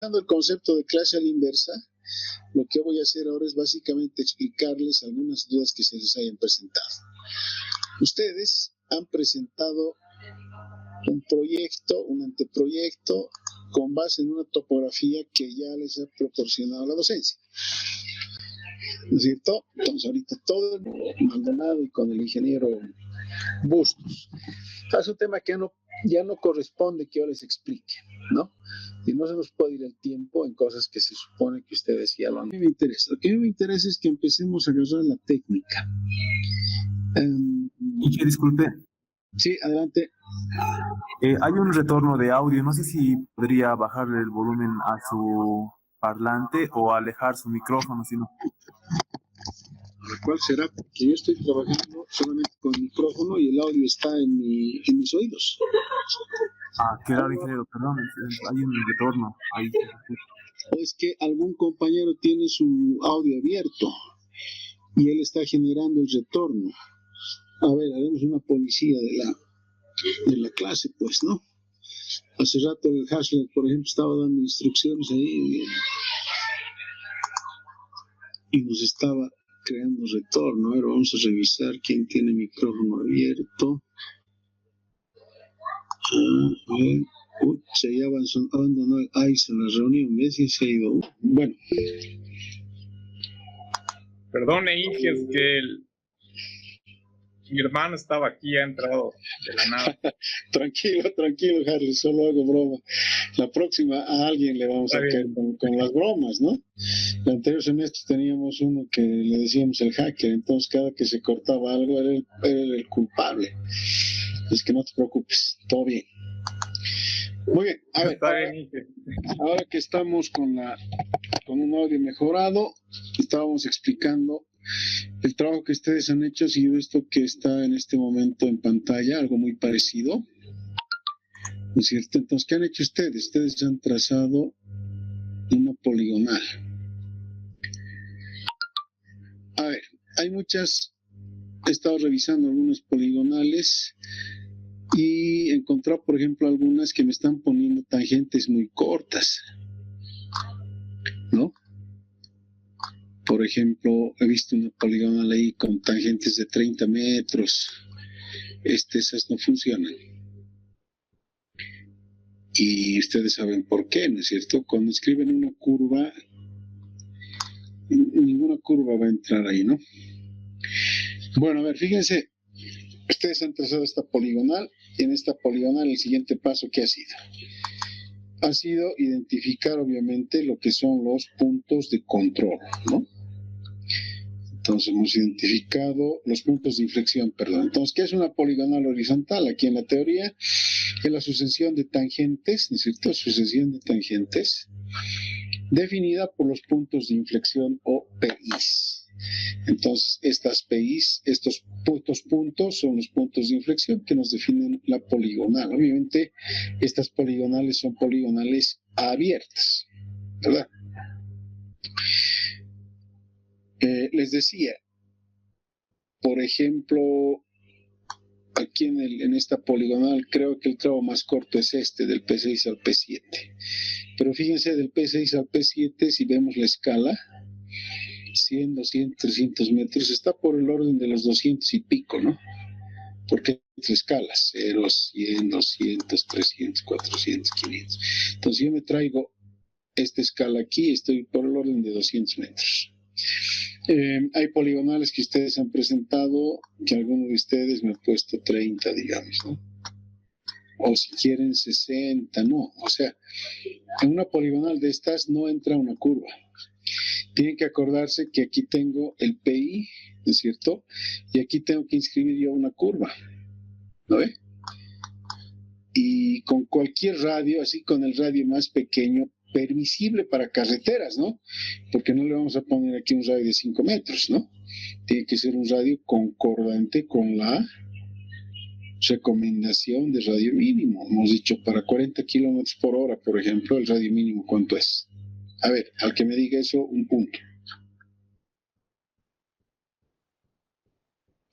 Dando el concepto de clase a la inversa, lo que voy a hacer ahora es básicamente explicarles algunas dudas que se les hayan presentado. Ustedes han presentado un proyecto, un anteproyecto, con base en una topografía que ya les ha proporcionado la docencia. ¿No es cierto? Entonces ahorita todo Maldonado y con el ingeniero Bustos. Es un tema que ya no corresponde que yo les explique, ¿no? Y no se nos puede ir el tiempo en cosas que se supone que ustedes ya lo han. Me interesa. Lo que a mí me interesa es que empecemos a agarrar la técnica. Y que disculpe, Sí, adelante. hay un retorno de audio. No sé si podría bajarle el volumen a su parlante o alejar su micrófono, si no. ¿Cuál será? Porque yo estoy trabajando solamente con el micrófono y el audio está en mis oídos. Ah, qué raro, ingeniero, perdón, hay un retorno ahí. O es que algún compañero tiene su audio abierto y él está generando el retorno. A ver, haremos una policía de la clase, pues, ¿no? Hace rato el Hasler, por ejemplo, estaba dando instrucciones ahí y nos estaba creando retorno. A ver, vamos a revisar quién tiene micrófono abierto. A ver, ya abandonó el ICE en la reunión, ¿ves? Y se ha ido. Bueno. Perdone, Inge, es que mi hermano estaba aquí, ha entrado de la nada. tranquilo, Harry, solo hago broma. La próxima a alguien le vamos a caer con las bromas, ¿no? El anterior semestre teníamos uno que le decíamos el hacker, entonces cada que se cortaba algo era el culpable. Es que no te preocupes, todo bien. Muy bien, a ver, ahora que estamos con un audio mejorado, estábamos explicando el trabajo que ustedes han hecho. Ha sido esto que está en este momento en pantalla, algo muy parecido, ¿no es cierto? Entonces, ¿qué han hecho ustedes? Ustedes han trazado una poligonal. A ver, he estado revisando algunas poligonales y he encontrado, por ejemplo, algunas que me están poniendo tangentes muy cortas, ¿no? Por ejemplo, he visto una poligonal ahí con tangentes de 30 metros. Esas no funcionan. Y ustedes saben por qué, ¿no es cierto? Cuando escriben una curva, ninguna curva va a entrar ahí, ¿no? Bueno, a ver, fíjense, ustedes han trazado esta poligonal, y en esta poligonal el siguiente paso, ¿qué ha sido? Ha sido identificar, obviamente, lo que son los puntos de control, ¿no? Entonces hemos identificado los puntos de inflexión, perdón. Entonces, ¿qué es una poligonal horizontal? Aquí en la teoría es la sucesión de tangentes, ¿no es cierto? Sucesión de tangentes definida por los puntos de inflexión o PIs. Entonces, estas PIs, estos puntos son los puntos de inflexión que nos definen la poligonal. Obviamente, estas poligonales son poligonales abiertas, ¿verdad? Les decía, por ejemplo, aquí en esta poligonal creo que el tramo más corto es este, del P6 al P7. Pero fíjense, del P6 al P7, si vemos la escala, 100, 200, 300 metros, está por el orden de los 200 y pico, ¿no? Porque hay tres escalas, 0, 100, 200, 300, 400, 500. Entonces yo me traigo esta escala aquí, estoy por el orden de 200 metros. Hay poligonales que ustedes han presentado, que alguno de ustedes me ha puesto 30, digamos, ¿no? O si quieren 60, no. O sea, en una poligonal de estas no entra una curva. Tienen que acordarse que aquí tengo el PI, ¿no es cierto? Y aquí tengo que inscribir yo una curva, ¿no ve? Y con cualquier radio, así con el radio más pequeño, permisible para carreteras, ¿no? Porque no le vamos a poner aquí un radio de 5 metros, ¿no? Tiene que ser un radio concordante con la recomendación de radio mínimo. Hemos dicho para 40 kilómetros por hora, por ejemplo, el radio mínimo, ¿cuánto es? A ver, al que me diga eso, un punto.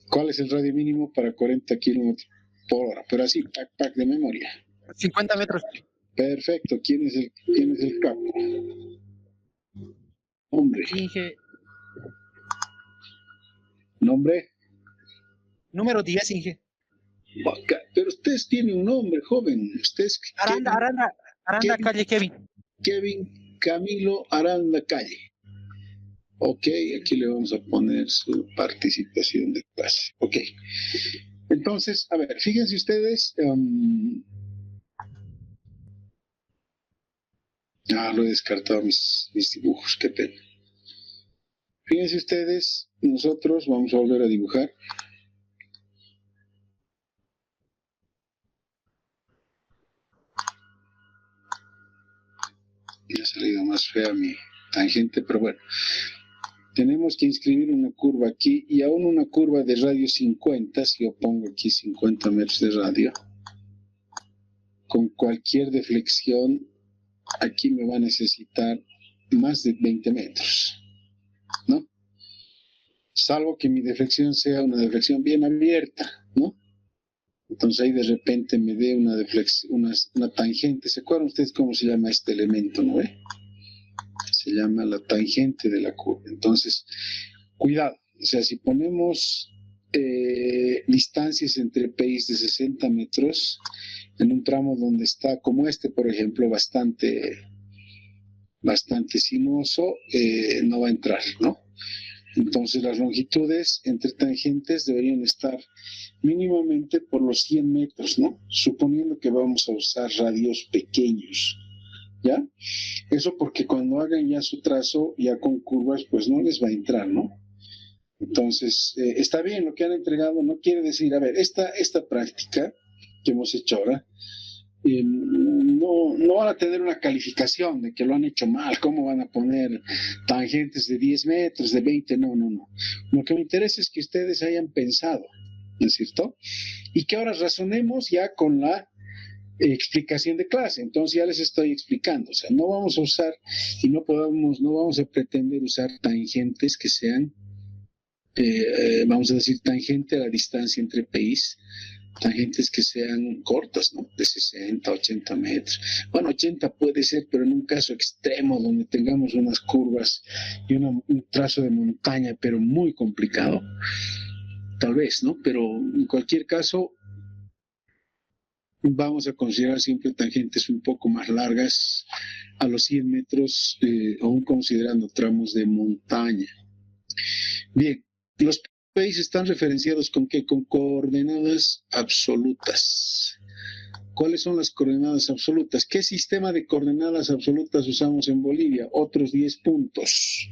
¿Cuál es el radio mínimo para 40 kilómetros por hora? Pero así, pack de memoria. 50 metros. Perfecto. ¿Quién es el capo? Hombre. Inge. ¿Nombre? Número 10, Inge. Pero ustedes tienen un nombre, joven. Ustedes Aranda Kevin. Calle Kevin. Kevin Camilo Aranda Calle. Ok, aquí le vamos a poner su participación de clase. Ok. Entonces, a ver, fíjense ustedes. Lo he descartado mis dibujos, qué pena. Fíjense ustedes, nosotros vamos a volver a dibujar. Me ha salido más fea mi tangente, pero bueno. Tenemos que inscribir una curva aquí y aún una curva de radio 50, si yo pongo aquí 50 metros de radio, con cualquier deflexión, aquí me va a necesitar más de 20 metros, ¿no? Salvo que mi deflexión sea una deflexión bien abierta, ¿no? Entonces ahí de repente me dé una tangente. ¿Se acuerdan ustedes cómo se llama este elemento, no ve? Se llama la tangente de la curva. Entonces, cuidado. O sea, si ponemos distancias entre PIs de 60 metros en un tramo donde está, como este, por ejemplo, bastante sinuoso, no va a entrar, ¿no? Entonces las longitudes entre tangentes deberían estar mínimamente por los 100 metros, ¿no? Suponiendo que vamos a usar radios pequeños, ¿ya? Eso porque cuando hagan ya su trazo, ya con curvas, pues no les va a entrar, ¿no? Entonces, está bien lo que han entregado, no quiere decir, a ver, esta práctica que hemos hecho ahora, no van a tener una calificación de que lo han hecho mal, cómo van a poner tangentes de 10 metros, de 20, no. Lo que me interesa es que ustedes hayan pensado, ¿no es cierto? Y que ahora razonemos ya con la explicación de clase. Entonces ya les estoy explicando, o sea, no vamos a usar y no vamos a pretender usar tangentes que sean, vamos a decir, tangente a la distancia entre PIs, tangentes que sean cortas, ¿no? De 60, 80 metros. Bueno, 80 puede ser, pero en un caso extremo donde tengamos unas curvas y un trazo de montaña, pero muy complicado, tal vez, ¿no? Pero en cualquier caso, vamos a considerar siempre tangentes un poco más largas a los 100 metros, aún considerando tramos de montaña. Bien, los PIs están referenciados ¿con qué? Con coordenadas absolutas. ¿Cuáles son las coordenadas absolutas? ¿Qué sistema de coordenadas absolutas usamos en Bolivia? Otros 10 puntos.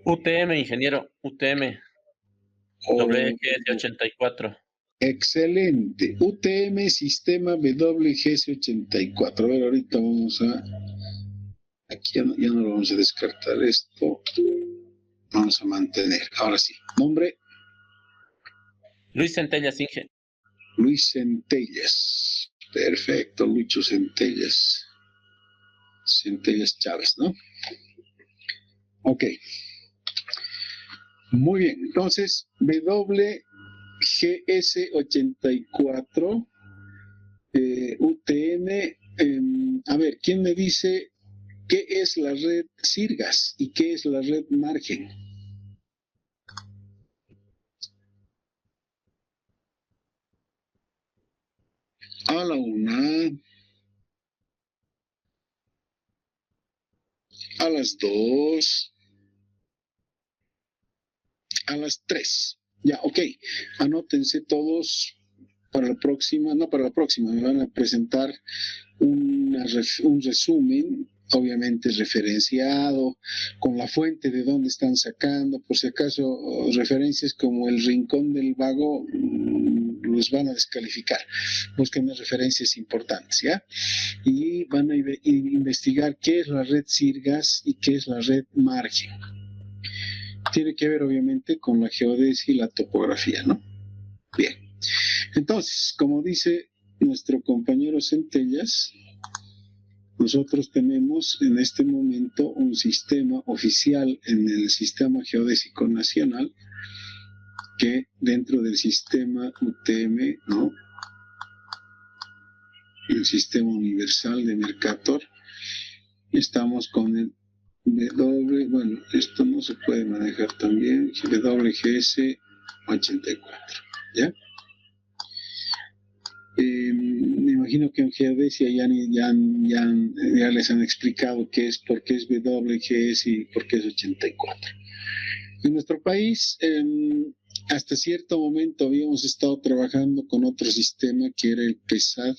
UTM, ingeniero, UTM. WGS84. Excelente. UTM, sistema WGS84. A ver, ahorita vamos a... Aquí ya no lo vamos a descartar esto. Vamos a mantener. Ahora sí. Nombre. Luis Centellas, Inge. Luis Centellas. Perfecto, Lucho Centellas. Centellas Chávez, ¿no? Ok. Muy bien. Entonces, WGS84, UTM. A ver, ¿quién me dice qué es la red Sirgas y qué es la red Margen? A la 1, a las 2, a las 3. Ya, ok. Anótense todos para la próxima, no para la próxima, me van a presentar un resumen, obviamente referenciado, con la fuente de dónde están sacando, por si acaso referencias como el Rincón del Vago los van a descalificar. Busquen las referencias importantes, ¿ya? Y van a investigar qué es la red Sirgas y qué es la red Margen. Tiene que ver obviamente con la geodesia y la topografía, ¿no? Bien. Entonces, como dice nuestro compañero Centellas, nosotros tenemos en este momento un sistema oficial en el Sistema Geodésico Nacional que dentro del sistema UTM, ¿no? el sistema universal de Mercator. Estamos con el W, bueno, esto no se puede manejar también, WGS 84, ¿ya? Me imagino que en geodesia ya les han explicado qué es, por qué es WGS y por qué es 84. En nuestro país, hasta cierto momento habíamos estado trabajando con otro sistema que era el PESAD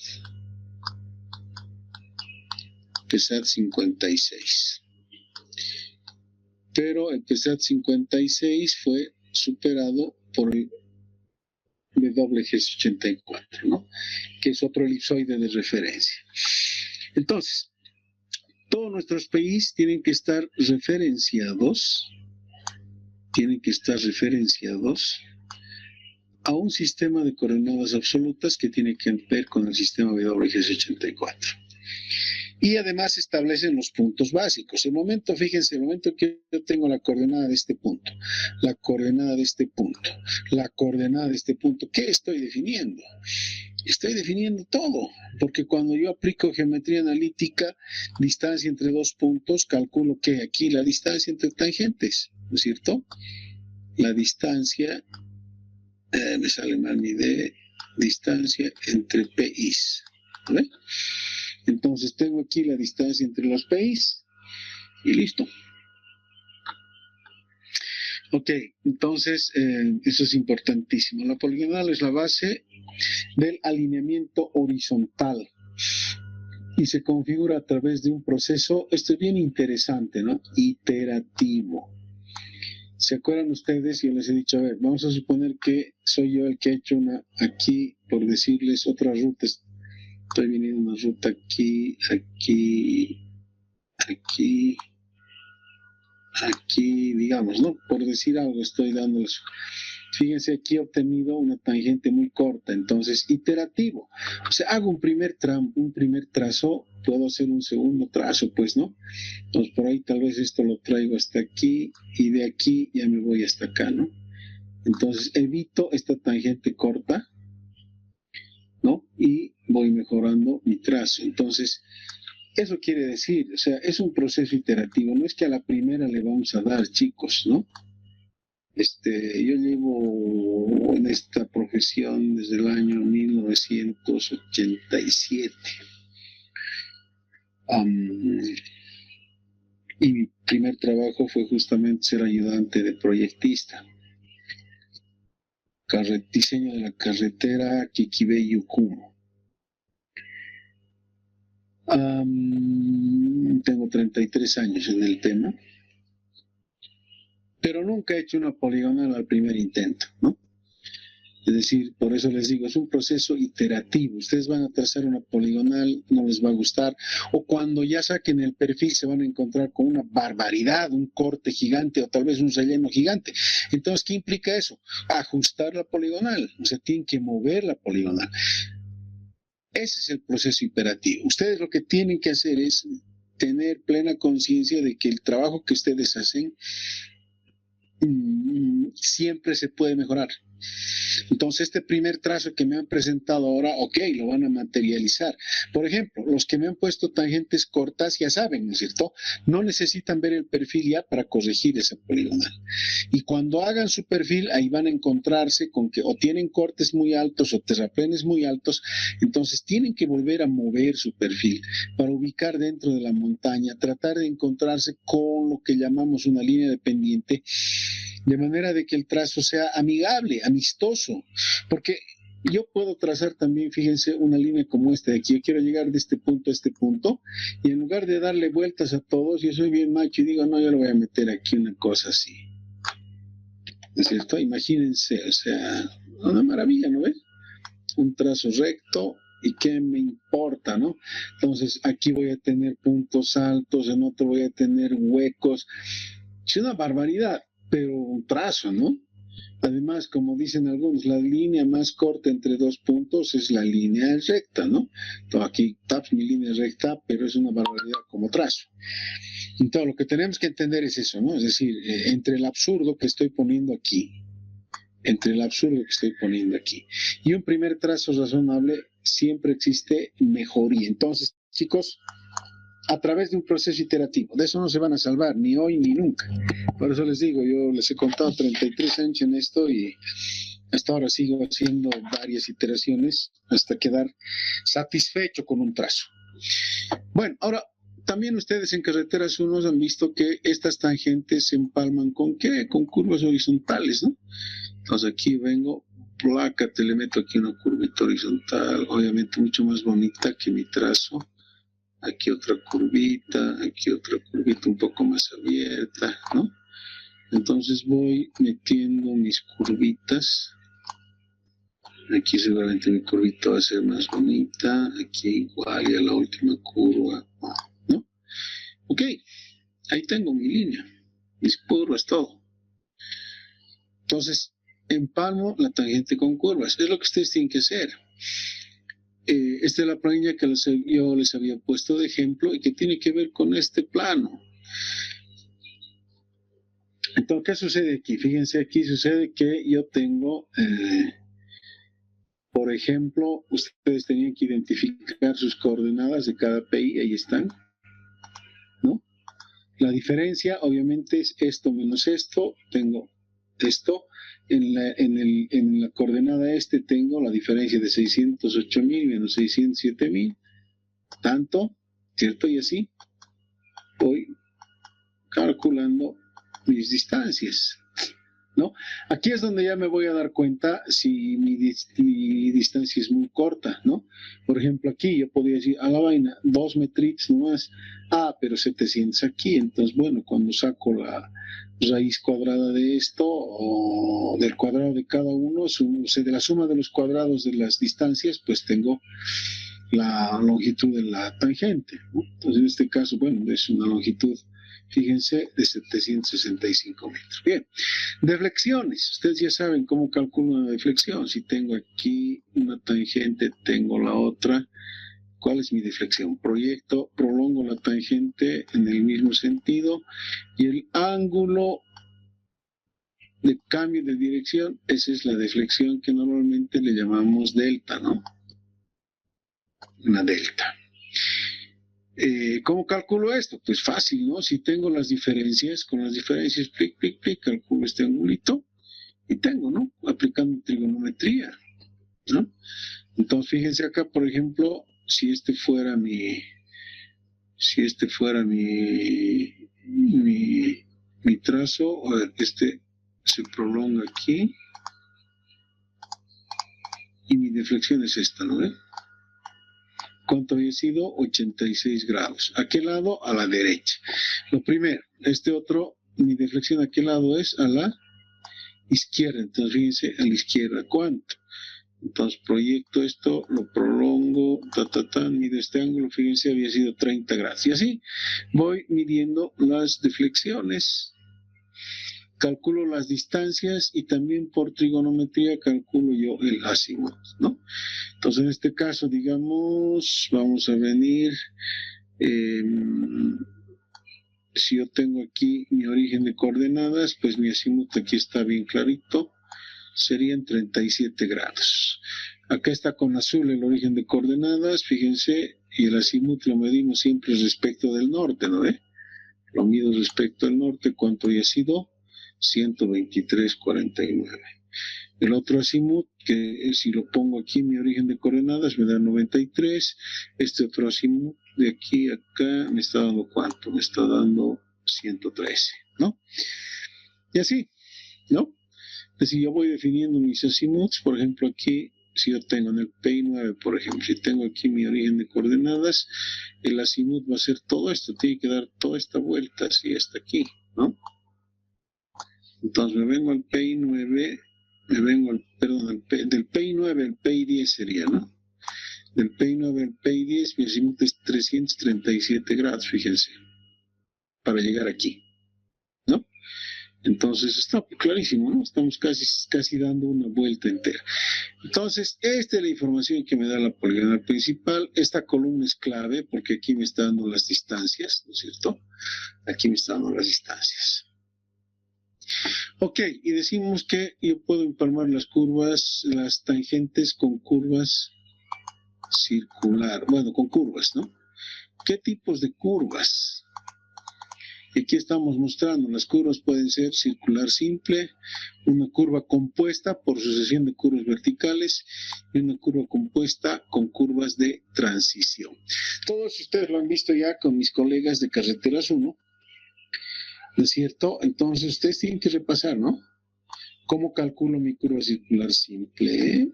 56. Pero el PESAD 56 fue superado por el WGS 84, ¿no? Que es otro elipsoide de referencia. Entonces, todos nuestros países tienen que estar referenciados a un sistema de coordenadas absolutas que tiene que ver con el sistema WGS 84. Y además establecen los puntos básicos. Fíjense, el momento que yo tengo la coordenada de este punto, la coordenada de este punto, la coordenada de este punto, ¿qué estoy definiendo? Estoy definiendo todo, porque cuando yo aplico geometría analítica, distancia entre dos puntos, calculo que aquí la distancia entre tangentes, ¿no es cierto? La distancia, me sale mal mi D, distancia entre PIs, ¿vale? Entonces tengo aquí la distancia entre los PIs y listo. Ok, entonces eso es importantísimo. La poligonal es la base del alineamiento horizontal y se configura a través de un proceso, esto es bien interesante, ¿no? Iterativo. ¿Se acuerdan ustedes? Yo les he dicho, a ver, vamos a suponer que soy yo el que ha hecho aquí, por decirles, otra ruta. Estoy viniendo una ruta aquí, digamos, ¿no? Por decir algo, estoy dándoles. Fíjense, aquí he obtenido una tangente muy corta, entonces iterativo. O sea, hago un primer trazo, puedo hacer un segundo trazo, pues, ¿no? Entonces, por ahí tal vez esto lo traigo hasta aquí y de aquí ya me voy hasta acá, ¿no? Entonces, evito esta tangente corta, ¿no? Y voy mejorando mi trazo. Entonces, eso quiere decir, o sea, es un proceso iterativo, no es que a la primera le vamos a dar, chicos, ¿no? Yo llevo en esta profesión desde el año 1987. Y mi primer trabajo fue justamente ser ayudante de proyectista. Diseño de la carretera Quiquibé-Yucumo. Tengo 33 años en el tema, pero nunca he hecho una poligonal al primer intento, ¿no? Es decir, por eso les digo, es un proceso iterativo. Ustedes van a trazar una poligonal, no les va a gustar, o cuando ya saquen el perfil se van a encontrar con una barbaridad, un corte gigante o tal vez un relleno gigante. Entonces, ¿qué implica eso? Ajustar la poligonal, o sea, tienen que mover la poligonal. Ese es el proceso iterativo. Ustedes lo que tienen que hacer es tener plena conciencia de que el trabajo que ustedes hacen siempre se puede mejorar. Entonces, este primer trazo que me han presentado ahora, ok, lo van a materializar. Por ejemplo, los que me han puesto tangentes cortas ya saben, ¿no es cierto? No necesitan ver el perfil ya para corregir esa poligonal. Y cuando hagan su perfil, ahí van a encontrarse con que o tienen cortes muy altos o terraplenes muy altos, entonces tienen que volver a mover su perfil para ubicar dentro de la montaña, tratar de encontrarse con lo que llamamos una línea de pendiente, de manera de que el trazo sea amigable, amistoso, porque yo puedo trazar también, fíjense, una línea como esta de aquí. Yo quiero llegar de este punto a este punto, y en lugar de darle vueltas a todos, yo soy bien macho y digo, no, yo le voy a meter aquí una cosa así. ¿No es cierto? Imagínense, o sea, una maravilla, ¿no ves? Un trazo recto, ¿y qué me importa, no? Entonces, aquí voy a tener puntos altos, en otro voy a tener huecos. Es una barbaridad, pero un trazo, ¿no? Además, como dicen algunos, la línea más corta entre dos puntos es la línea recta, ¿no? Entonces, aquí taps mi línea recta, pero es una barbaridad como trazo. Entonces, lo que tenemos que entender es eso, ¿no? Es decir, entre el absurdo que estoy poniendo aquí, entre el absurdo que estoy poniendo aquí. Y un primer trazo razonable siempre existe mejoría. Entonces, chicos, a través de un proceso iterativo, de eso no se van a salvar, ni hoy ni nunca. Por eso les digo, yo les he contado 33 años en esto y hasta ahora sigo haciendo varias iteraciones hasta quedar satisfecho con un trazo. Bueno, ahora, también ustedes en Carreteras 1 han visto que estas tangentes se empalman con ¿qué? Con curvas horizontales, ¿no? Entonces aquí vengo, plácate, le meto aquí una curvita horizontal, obviamente mucho más bonita que mi trazo. Aquí otra curvita un poco más abierta, ¿no? Entonces voy metiendo mis curvitas. Aquí seguramente mi curvita va a ser más bonita. Aquí igual y a la última curva, ¿no? Ok, ahí tengo mi línea, mis curvas, todo. Entonces, empalmo la tangente con curvas. Es lo que ustedes tienen que hacer. Esta es la planilla que yo les había puesto de ejemplo y que tiene que ver con este plano. Entonces, ¿qué sucede aquí? Fíjense, aquí sucede que yo tengo, por ejemplo, ustedes tenían que identificar sus coordenadas de cada PI, ahí están, ¿no? La diferencia, obviamente, es esto menos esto, tengo esto. En la coordenada tengo la diferencia de 608.000 menos 607.000, tanto, ¿cierto? Y así voy calculando mis distancias, ¿no? Aquí es donde ya me voy a dar cuenta si mi distancia es muy corta, ¿no? Por ejemplo, aquí yo podría decir, a la vaina, 2 metritos nomás, pero 700 aquí, entonces, bueno, cuando saco la raíz cuadrada de esto, o del cuadrado de cada uno, de la suma de los cuadrados de las distancias, pues tengo la longitud de la tangente, ¿no? Entonces, en este caso, bueno, es una longitud, fíjense, de 765 metros. Bien, deflexiones. Ustedes ya saben cómo calculo una deflexión. Si tengo aquí una tangente, tengo la otra. ¿Cuál es mi deflexión? Prolongo la tangente en el mismo sentido y el ángulo de cambio de dirección, esa es la deflexión que normalmente le llamamos delta, ¿no? Una delta. ¿Cómo calculo esto? Pues fácil, ¿no? Si tengo las diferencias, con las diferencias, calculo este angulito y tengo, ¿no? Aplicando trigonometría, ¿no? Entonces, fíjense acá, por ejemplo, si este fuera mi trazo, este se prolonga aquí y mi deflexión es esta, ¿no? ¿Cuánto había sido? 86 grados. ¿A qué lado? A la derecha. Lo primero, mi deflexión a qué lado es? A la izquierda. Entonces, fíjense, a la izquierda, ¿cuánto? Entonces, proyecto esto, lo prolongo, mido este ángulo, fíjense, había sido 30 grados. Y así voy midiendo las deflexiones. Calculo las distancias y también por trigonometría calculo yo el azimut, ¿no? Entonces, en este caso, digamos, vamos a venir, si yo tengo aquí mi origen de coordenadas, pues mi azimut aquí está bien clarito, serían 37 grados. Acá está con azul el origen de coordenadas, fíjense, y el azimut lo medimos siempre respecto del norte, ¿no? Lo mido respecto al norte, ¿cuánto había sido? 123,49. El otro azimut, que si lo pongo aquí en mi origen de coordenadas, me da 93. Este otro azimut de aquí a acá me está dando ¿cuánto? Me está dando 113, ¿no? Y así, ¿no? Es decir, yo voy definiendo mis azimuts, por ejemplo, aquí, si yo tengo en el PI9, por ejemplo, si tengo aquí mi origen de coordenadas, el azimut va a ser todo esto, tiene que dar toda esta vuelta así hasta aquí, ¿no? Entonces me vengo al PI9, del PI9 al PI10 sería, ¿no? Del PI9 al PI10 mi azimut es 337 grados, fíjense, para llegar aquí, ¿no? Entonces está clarísimo, ¿no? Estamos casi dando una vuelta entera. Entonces, esta es la información que me da la poligonal principal. Esta columna es clave porque aquí me está dando las distancias, ¿no es cierto? Aquí me está dando las distancias. Ok, y decimos que yo puedo empalmar las curvas, las tangentes con curvas circular, bueno, con curvas, ¿no? ¿Qué tipos de curvas? Aquí estamos mostrando, las curvas pueden ser circular simple, una curva compuesta por sucesión de curvas verticales y una curva compuesta con curvas de transición. Todos ustedes lo han visto ya con mis colegas de Carreteras 1, ¿no es cierto? Entonces ustedes tienen que repasar, ¿no? ¿Cómo calculo mi curva circular simple?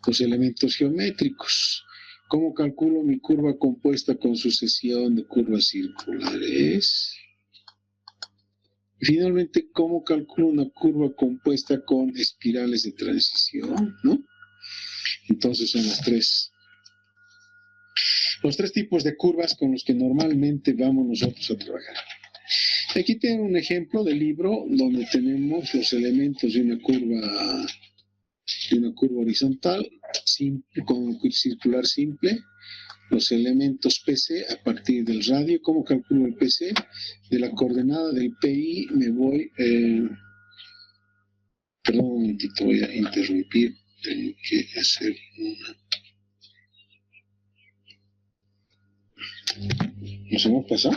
Los elementos geométricos. ¿Cómo calculo mi curva compuesta con sucesión de curvas circulares? Y finalmente, ¿cómo calculo una curva compuesta con espirales de transición? ¿No? Entonces son los tres tipos de curvas con los que normalmente vamos nosotros a trabajar. Aquí tengo un ejemplo de libro donde tenemos los elementos de una curva horizontal simple, con circular simple, los elementos PC a partir del radio. ¿Cómo calculo el PC? De la coordenada del PI me voy, perdón un momentito, voy a interrumpir, tengo que hacer una... ¿Nos hemos pasado?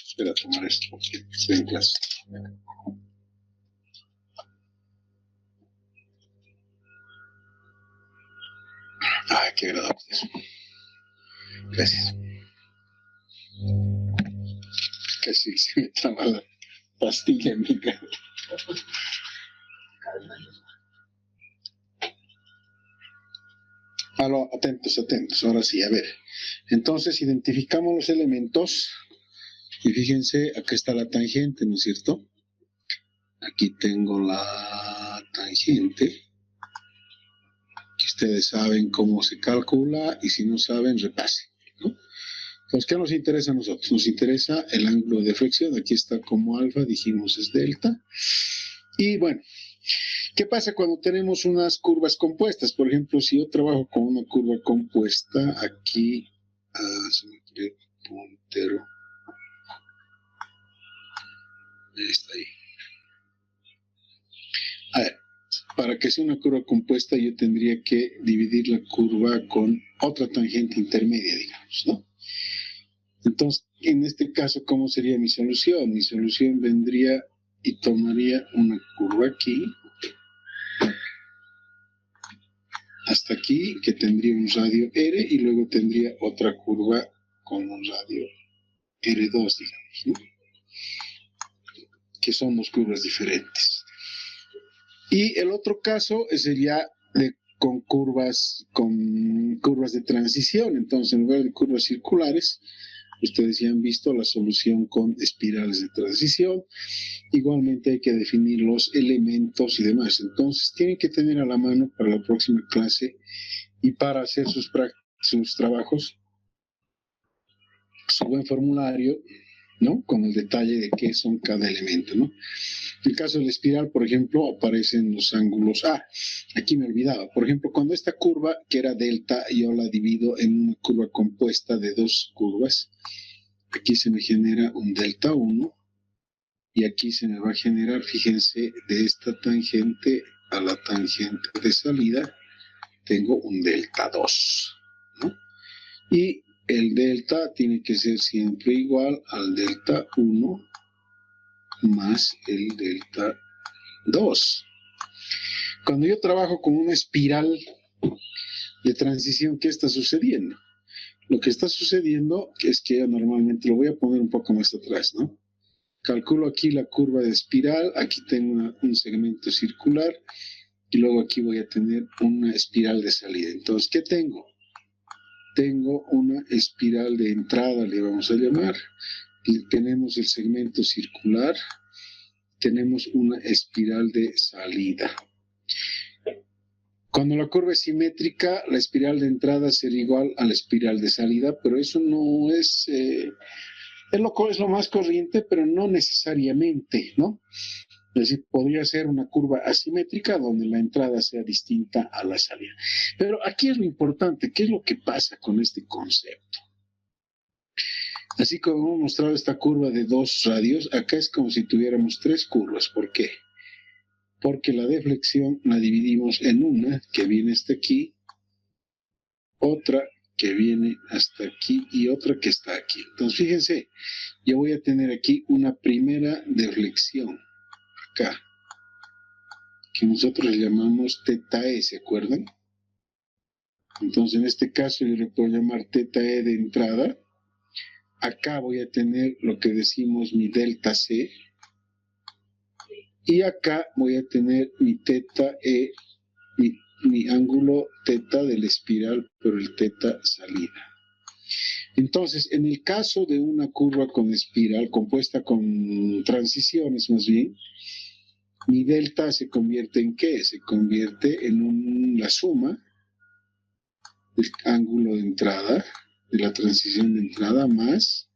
Espera, tomar esto, porque estoy en clase. Ay, qué agradable eso. Gracias. Casi se me traba la pastilla en mi cara. Atentos, atentos. Ahora sí, a ver. Entonces, identificamos los elementos. Y fíjense, acá está la tangente, ¿no es cierto? Aquí tengo la tangente. Que ustedes saben cómo se calcula y si no saben, repasen, ¿no? Entonces, ¿qué nos interesa a nosotros? Nos interesa el ángulo de flexión. Aquí está como alfa, dijimos es delta. Y bueno, ¿qué pasa cuando tenemos unas curvas compuestas? Por ejemplo, si yo trabajo con una curva compuesta, aquí, se me quiere puntero. Está ahí. A ver, para que sea una curva compuesta yo tendría que dividir la curva con otra tangente intermedia, digamos, ¿no? Entonces, en este caso, ¿cómo sería mi solución? Mi solución vendría y tomaría una curva aquí, hasta aquí, que tendría un radio R, y luego tendría otra curva con un radio R2, digamos, ¿no? Que son dos curvas diferentes. Y el otro caso sería con curvas de transición. Entonces, en lugar de curvas circulares, ustedes ya han visto la solución con espirales de transición. Igualmente hay que definir los elementos y demás. Entonces, tienen que tener a la mano para la próxima clase y para hacer sus trabajos, su buen formulario, ¿no? Con el detalle de qué son cada elemento, ¿no? En el caso de la espiral, por ejemplo, aparecen los ángulos. Aquí me olvidaba. Por ejemplo, cuando esta curva, que era delta, yo la divido en una curva compuesta de dos curvas, aquí se me genera un delta 1 y aquí se me va a generar, fíjense, de esta tangente a la tangente de salida, tengo un delta 2, ¿no? Y el delta tiene que ser siempre igual al delta 1 más el delta 2. Cuando yo trabajo con una espiral de transición, ¿qué está sucediendo? Lo que está sucediendo es que yo normalmente lo voy a poner un poco más atrás, ¿no? Calculo aquí la curva de espiral, aquí tengo un segmento circular y luego aquí voy a tener una espiral de salida. Entonces, ¿qué tengo? Tengo una espiral de entrada, le vamos a llamar, y tenemos el segmento circular, tenemos una espiral de salida. Cuando la curva es simétrica, la espiral de entrada será igual a la espiral de salida, pero eso no es, es lo más corriente, pero no necesariamente, ¿no? Es decir, podría ser una curva asimétrica donde la entrada sea distinta a la salida. Pero aquí es lo importante, ¿qué es lo que pasa con este concepto? Así como hemos mostrado esta curva de 2 radios, acá es como si tuviéramos 3 curvas. ¿Por qué? Porque la deflexión la dividimos en una que viene hasta aquí, otra que viene hasta aquí y otra que está aquí. Entonces, fíjense, yo voy a tener aquí una primera deflexión, acá, que nosotros le llamamos teta E, ¿se acuerdan? Entonces, en este caso yo le puedo llamar teta E de entrada. Acá voy a tener lo que decimos mi delta C. Y acá voy a tener mi teta E, mi ángulo teta de la espiral por el teta salida. Entonces, en el caso de una curva con espiral, compuesta con transiciones más bien, mi delta se convierte en ¿qué? Se convierte en la suma del ángulo de entrada, de la transición de entrada, más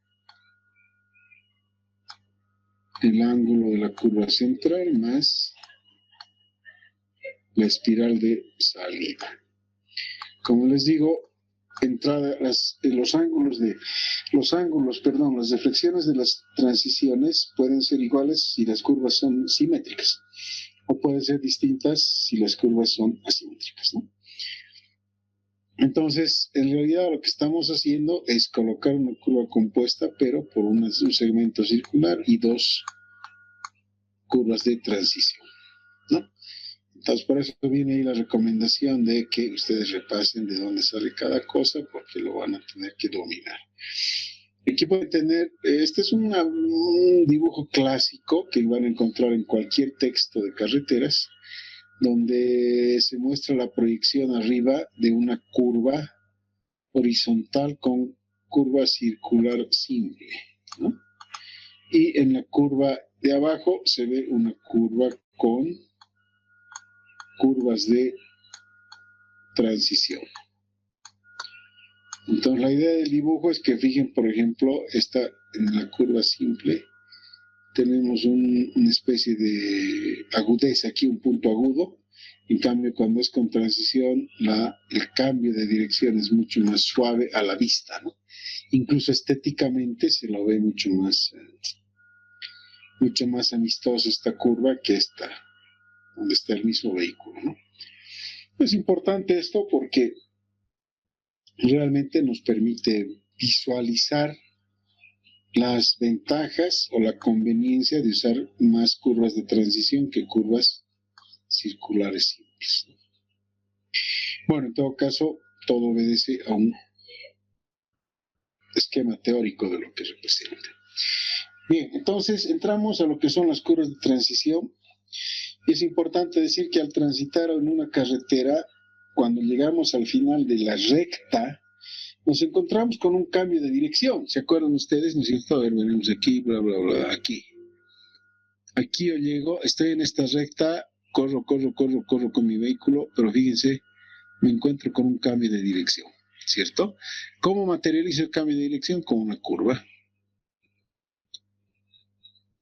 el ángulo de la curva central, más la espiral de salida. Como les digo, las deflexiones de las transiciones pueden ser iguales si las curvas son simétricas, o pueden ser distintas si las curvas son asimétricas, ¿no? Entonces, en realidad lo que estamos haciendo es colocar una curva compuesta, pero por un segmento circular y 2 curvas de transición, ¿no? Entonces, por eso viene ahí la recomendación de que ustedes repasen de dónde sale cada cosa, porque lo van a tener que dominar. Aquí pueden tener, este es un dibujo clásico que van a encontrar en cualquier texto de carreteras, donde se muestra la proyección arriba de una curva horizontal con curva circular simple, ¿no? Y en la curva de abajo se ve una curva con curvas de transición. Entonces la idea del dibujo es que fijen, por ejemplo, en la curva simple tenemos una especie de agudeza aquí, un punto agudo. En cambio, cuando es con transición, el cambio de dirección es mucho más suave a la vista, ¿no? Incluso estéticamente se lo ve mucho más amistoso esta curva que esta, donde está el mismo vehículo, ¿no? Es importante esto porque realmente nos permite visualizar las ventajas o la conveniencia de usar más curvas de transición que curvas circulares simples. Bueno, en todo caso, todo obedece a un esquema teórico de lo que representa. Bien, entonces entramos a lo que son las curvas de transición. Es importante decir que al transitar en una carretera, cuando llegamos al final de la recta, nos encontramos con un cambio de dirección. ¿Se acuerdan ustedes? ¿No es cierto? A ver, venimos aquí, bla, bla, bla, aquí. Aquí yo llego, estoy en esta recta, corro con mi vehículo, pero fíjense, me encuentro con un cambio de dirección, ¿cierto? ¿Cómo materializo el cambio de dirección? Con una curva.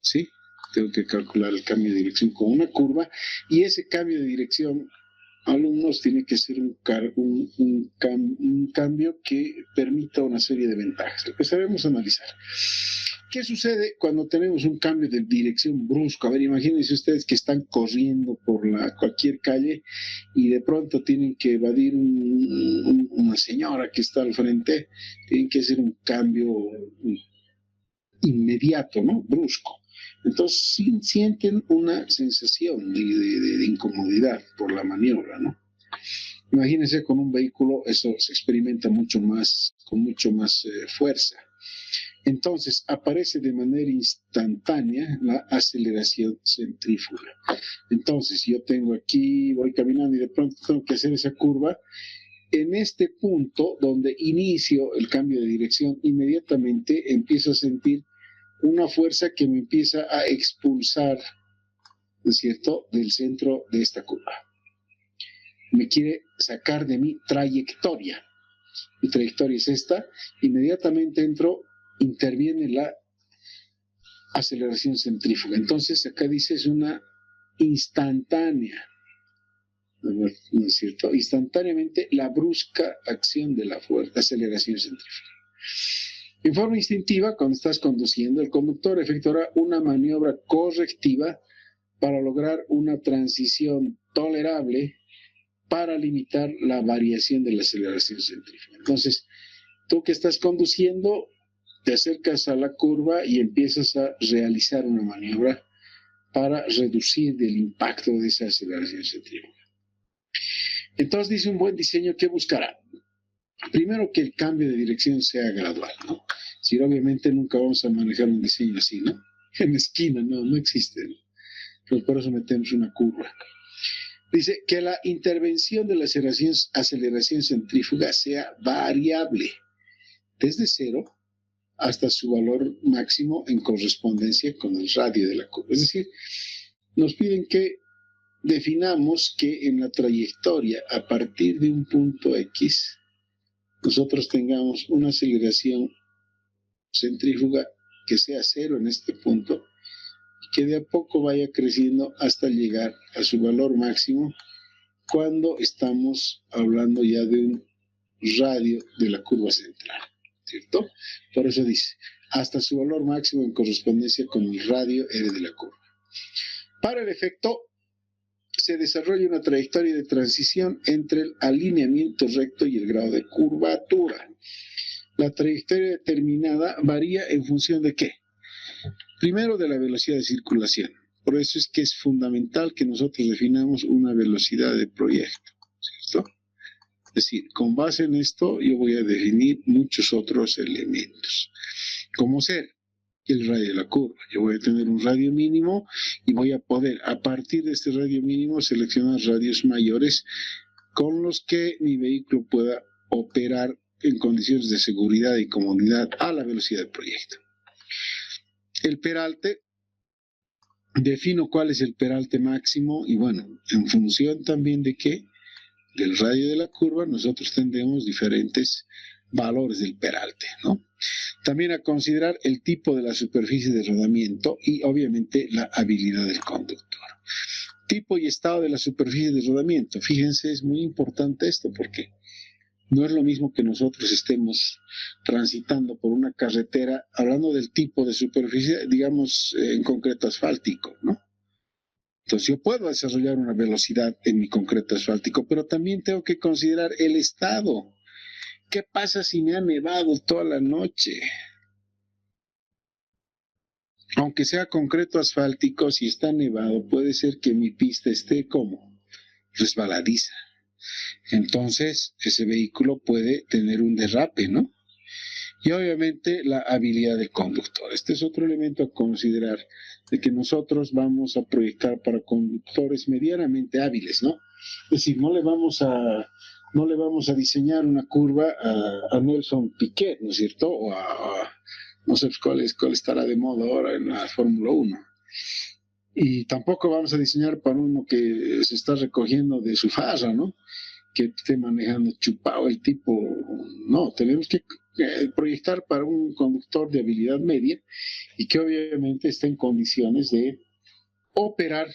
¿Sí? Tengo que calcular el cambio de dirección con una curva, y ese cambio de dirección, alumnos, tiene que ser un cambio que permita una serie de ventajas. Lo que sabemos analizar. ¿Qué sucede cuando tenemos un cambio de dirección brusco? A ver, imagínense ustedes que están corriendo por cualquier calle y de pronto tienen que evadir una señora que está al frente. Tienen que hacer un cambio inmediato, ¿no? Brusco. Entonces sienten una sensación de incomodidad por la maniobra, ¿no? Imagínense con un vehículo, eso se experimenta con mucho más fuerza. Entonces aparece de manera instantánea la aceleración centrífuga. Entonces yo tengo aquí, voy caminando y de pronto tengo que hacer esa curva. En este punto donde inicio el cambio de dirección, inmediatamente empiezo a sentir una fuerza que me empieza a expulsar, ¿no es cierto?, del centro de esta curva. Me quiere sacar de mi trayectoria. Mi trayectoria es esta. Inmediatamente interviene la aceleración centrífuga. Entonces acá dice es una instantánea, ¿no es cierto? Instantáneamente la brusca acción de la fuerza, aceleración centrífuga. En forma instintiva, cuando estás conduciendo, el conductor efectuará una maniobra correctiva para lograr una transición tolerable para limitar la variación de la aceleración centrífuga. Entonces, tú que estás conduciendo, te acercas a la curva y empiezas a realizar una maniobra para reducir el impacto de esa aceleración centrífuga. Entonces dice un buen diseño que buscará. Primero, que el cambio de dirección sea gradual, ¿no? Si obviamente nunca vamos a manejar un diseño así, ¿no? En esquina, no existe, ¿no? Pues por eso metemos una curva. Dice que la intervención de la aceleración centrífuga sea variable, desde 0 hasta su valor máximo en correspondencia con el radio de la curva. Es decir, nos piden que definamos que en la trayectoria, a partir de un punto X, nosotros tengamos una aceleración centrífuga que sea 0 en este punto, y que de a poco vaya creciendo hasta llegar a su valor máximo cuando estamos hablando ya de un radio de la curva central, ¿cierto? Por eso dice, hasta su valor máximo en correspondencia con el radio R de la curva. Para el efecto, se desarrolla una trayectoria de transición entre el alineamiento recto y el grado de curvatura. La trayectoria determinada varía en función de ¿qué? Primero, de la velocidad de circulación. Por eso es que es fundamental que nosotros definamos una velocidad de proyecto, ¿cierto? Es decir, con base en esto yo voy a definir muchos otros elementos, como ser el radio de la curva. Yo voy a tener un radio mínimo y voy a poder, a partir de este radio mínimo, seleccionar radios mayores con los que mi vehículo pueda operar en condiciones de seguridad y comodidad a la velocidad del proyecto. El peralte, defino cuál es el peralte máximo y bueno, en función también de qué, del radio de la curva, nosotros tendremos diferentes valores del peralte, ¿no? También a considerar el tipo de la superficie de rodamiento y obviamente la habilidad del conductor. Tipo y estado de la superficie de rodamiento. Fíjense, es muy importante esto porque no es lo mismo que nosotros estemos transitando por una carretera, hablando del tipo de superficie, digamos, en concreto asfáltico, ¿no? Entonces yo puedo desarrollar una velocidad en mi concreto asfáltico, pero también tengo que considerar el estado. ¿Qué pasa si me ha nevado toda la noche? Aunque sea concreto asfáltico, si está nevado, puede ser que mi pista esté como resbaladiza. Entonces, ese vehículo puede tener un derrape, ¿no? Y obviamente la habilidad del conductor. Este es otro elemento a considerar, de que nosotros vamos a proyectar para conductores medianamente hábiles, ¿no? Es decir, no le vamos a diseñar una curva a Nelson Piquet, ¿no es cierto? O no sé cuál estará de moda ahora en la Fórmula 1. Y tampoco vamos a diseñar para uno que se está recogiendo de su farra, ¿no? Que esté manejando chupado el tipo. No, tenemos que proyectar para un conductor de habilidad media y que obviamente esté en condiciones de operar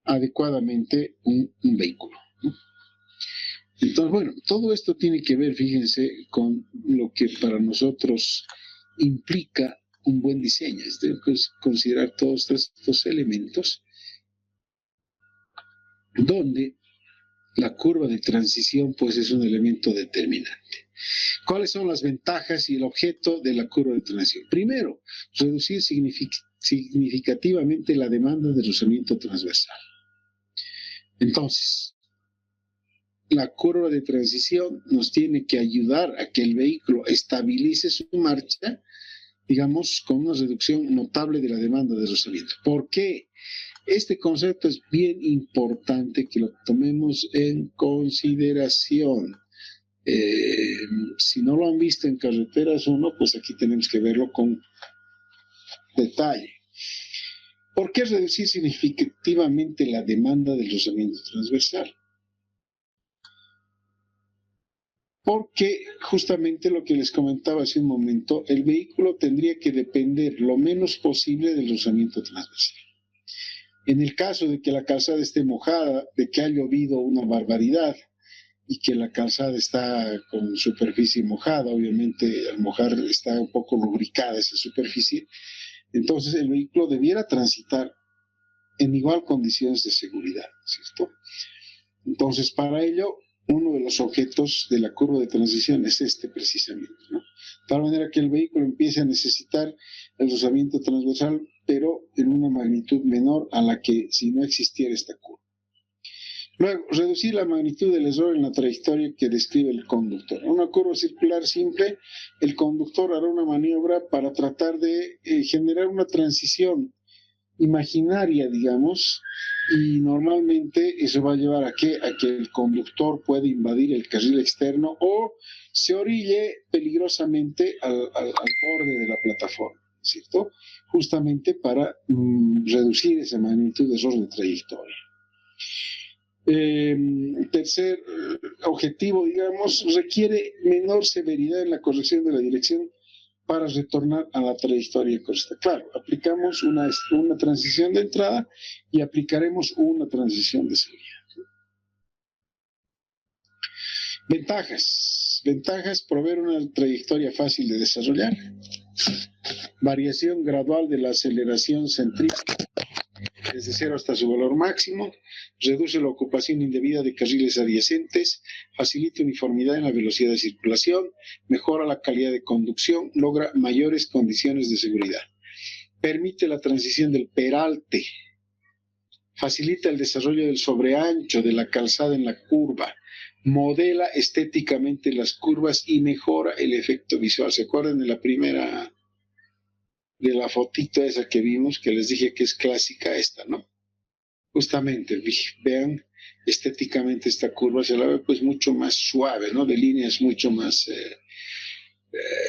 adecuadamente un vehículo, ¿no? Entonces, bueno, todo esto tiene que ver, fíjense, con lo que para nosotros implica un buen diseño. Tenemos que considerar todos estos elementos donde la curva de transición pues es un elemento determinante. ¿Cuáles son las ventajas y el objeto de la curva de transición? Primero, reducir significativamente la demanda de rozamiento transversal. Entonces, la curva de transición nos tiene que ayudar a que el vehículo estabilice su marcha, digamos, con una reducción notable de la demanda de rozamiento. ¿Por qué? Este concepto es bien importante que lo tomemos en consideración. Si no lo han visto en Carreteras 1, pues aquí tenemos que verlo con detalle. ¿Por qué reducir significativamente la demanda del rozamiento transversal? Porque justamente lo que les comentaba hace un momento, el vehículo tendría que depender lo menos posible del rozamiento transversal. En el caso de que la calzada esté mojada, de que ha llovido una barbaridad y que la calzada está con superficie mojada, obviamente al mojar está un poco lubricada esa superficie, entonces el vehículo debiera transitar en igual condiciones de seguridad, ¿cierto? Entonces, para ello, uno de los objetos de la curva de transición es este precisamente, ¿no? De tal manera que el vehículo empiece a necesitar el rozamiento transversal, pero en una magnitud menor a la que si no existiera esta curva. Luego, reducir la magnitud del error en la trayectoria que describe el conductor. En una curva circular simple, el conductor hará una maniobra para tratar de generar una transición imaginaria, digamos, y normalmente eso va a llevar a que el conductor pueda invadir el carril externo o se orille peligrosamente al borde de la plataforma, ¿cierto? Justamente para reducir esa magnitud de error de trayectoria. Tercer objetivo, digamos, requiere menor severidad en la corrección de la dirección para retornar a la trayectoria correcta. Claro, aplicamos una transición de entrada y aplicaremos una transición de salida. Ventajas. Ventajas, proveer una trayectoria fácil de desarrollar. Variación gradual de la aceleración centrífuga desde 0 hasta su valor máximo, reduce la ocupación indebida de carriles adyacentes, facilita uniformidad en la velocidad de circulación, mejora la calidad de conducción, logra mayores condiciones de seguridad. Permite la transición del peralte, facilita el desarrollo del sobreancho de la calzada en la curva, modela estéticamente las curvas y mejora el efecto visual. ¿Se acuerdan de la primera, de la fotito esa que vimos, que les dije que es clásica esta, ¿no? Justamente, vean estéticamente esta curva, se la ve pues mucho más suave, ¿no? De líneas mucho más,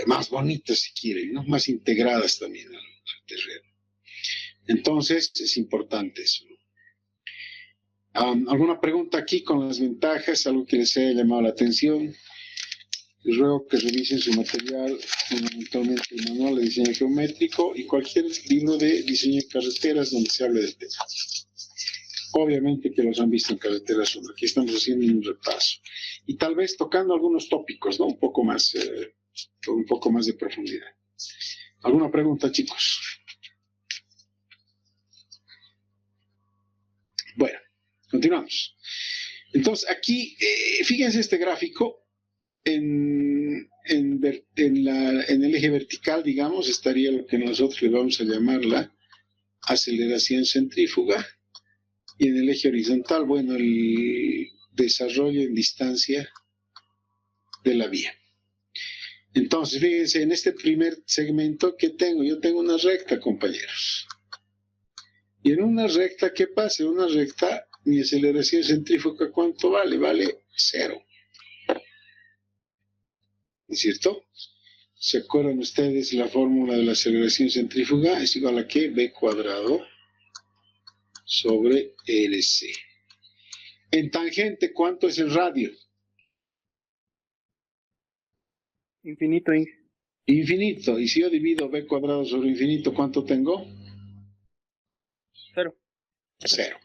más bonitas si quieren, ¿no? Más integradas también al terreno. Entonces, es importante eso. ¿Alguna pregunta aquí con las ventajas? ¿Algo que les haya llamado la atención? Les ruego que revisen su material, fundamentalmente el manual de diseño geométrico y cualquier libro de diseño de carreteras donde se hable del tema. Obviamente que los han visto en Carreteras 1. Aquí estamos haciendo un repaso. Y tal vez tocando algunos tópicos, ¿no? Un poco más de profundidad. ¿Alguna pregunta, chicos? Bueno, continuamos. Entonces, aquí, fíjense este gráfico. En el eje vertical, digamos, estaría lo que nosotros le vamos a llamar la aceleración centrífuga, y en el eje horizontal, bueno, el desarrollo en distancia de la vía. Entonces, fíjense, en este primer segmento, ¿qué tengo? Yo tengo una recta, compañeros. Y en una recta, ¿qué pasa? En una recta, mi aceleración centrífuga, ¿cuánto vale? Vale 0. ¿No es cierto? ¿Se acuerdan ustedes la fórmula de la aceleración centrífuga? Es igual a ¿qué? B cuadrado sobre LC. En tangente, ¿cuánto es el radio? Infinito, Inge. Infinito. Y si yo divido B cuadrado sobre infinito, ¿cuánto tengo? 0. 0.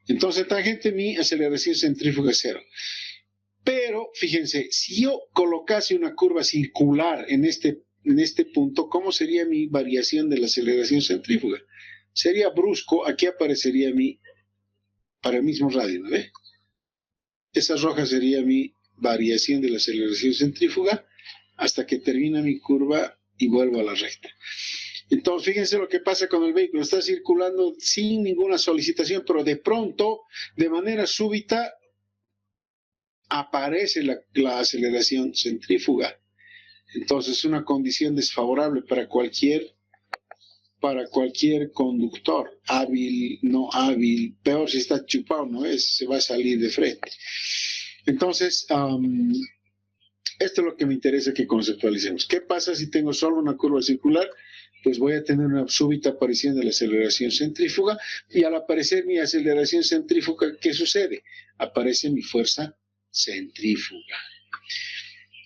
Entonces, en tangente, mi aceleración centrífuga es 0. Pero, fíjense, si yo colocase una curva circular en este punto, ¿cómo sería mi variación de la aceleración centrífuga? Sería brusco, aquí aparecería para el mismo radio, ¿no ve? Esa roja sería mi variación de la aceleración centrífuga hasta que termina mi curva y vuelvo a la recta. Entonces, fíjense lo que pasa con el vehículo. Está circulando sin ninguna solicitación, pero de pronto, de manera súbita, aparece la aceleración centrífuga. Entonces, es una condición desfavorable para cualquier conductor, hábil, no hábil, peor si está chupado, no es, se va a salir de frente. Entonces, esto es lo que me interesa que conceptualicemos. ¿Qué pasa si tengo solo una curva circular? Pues voy a tener una súbita aparición de la aceleración centrífuga, y al aparecer mi aceleración centrífuga, ¿qué sucede? Aparece mi fuerza centrífuga.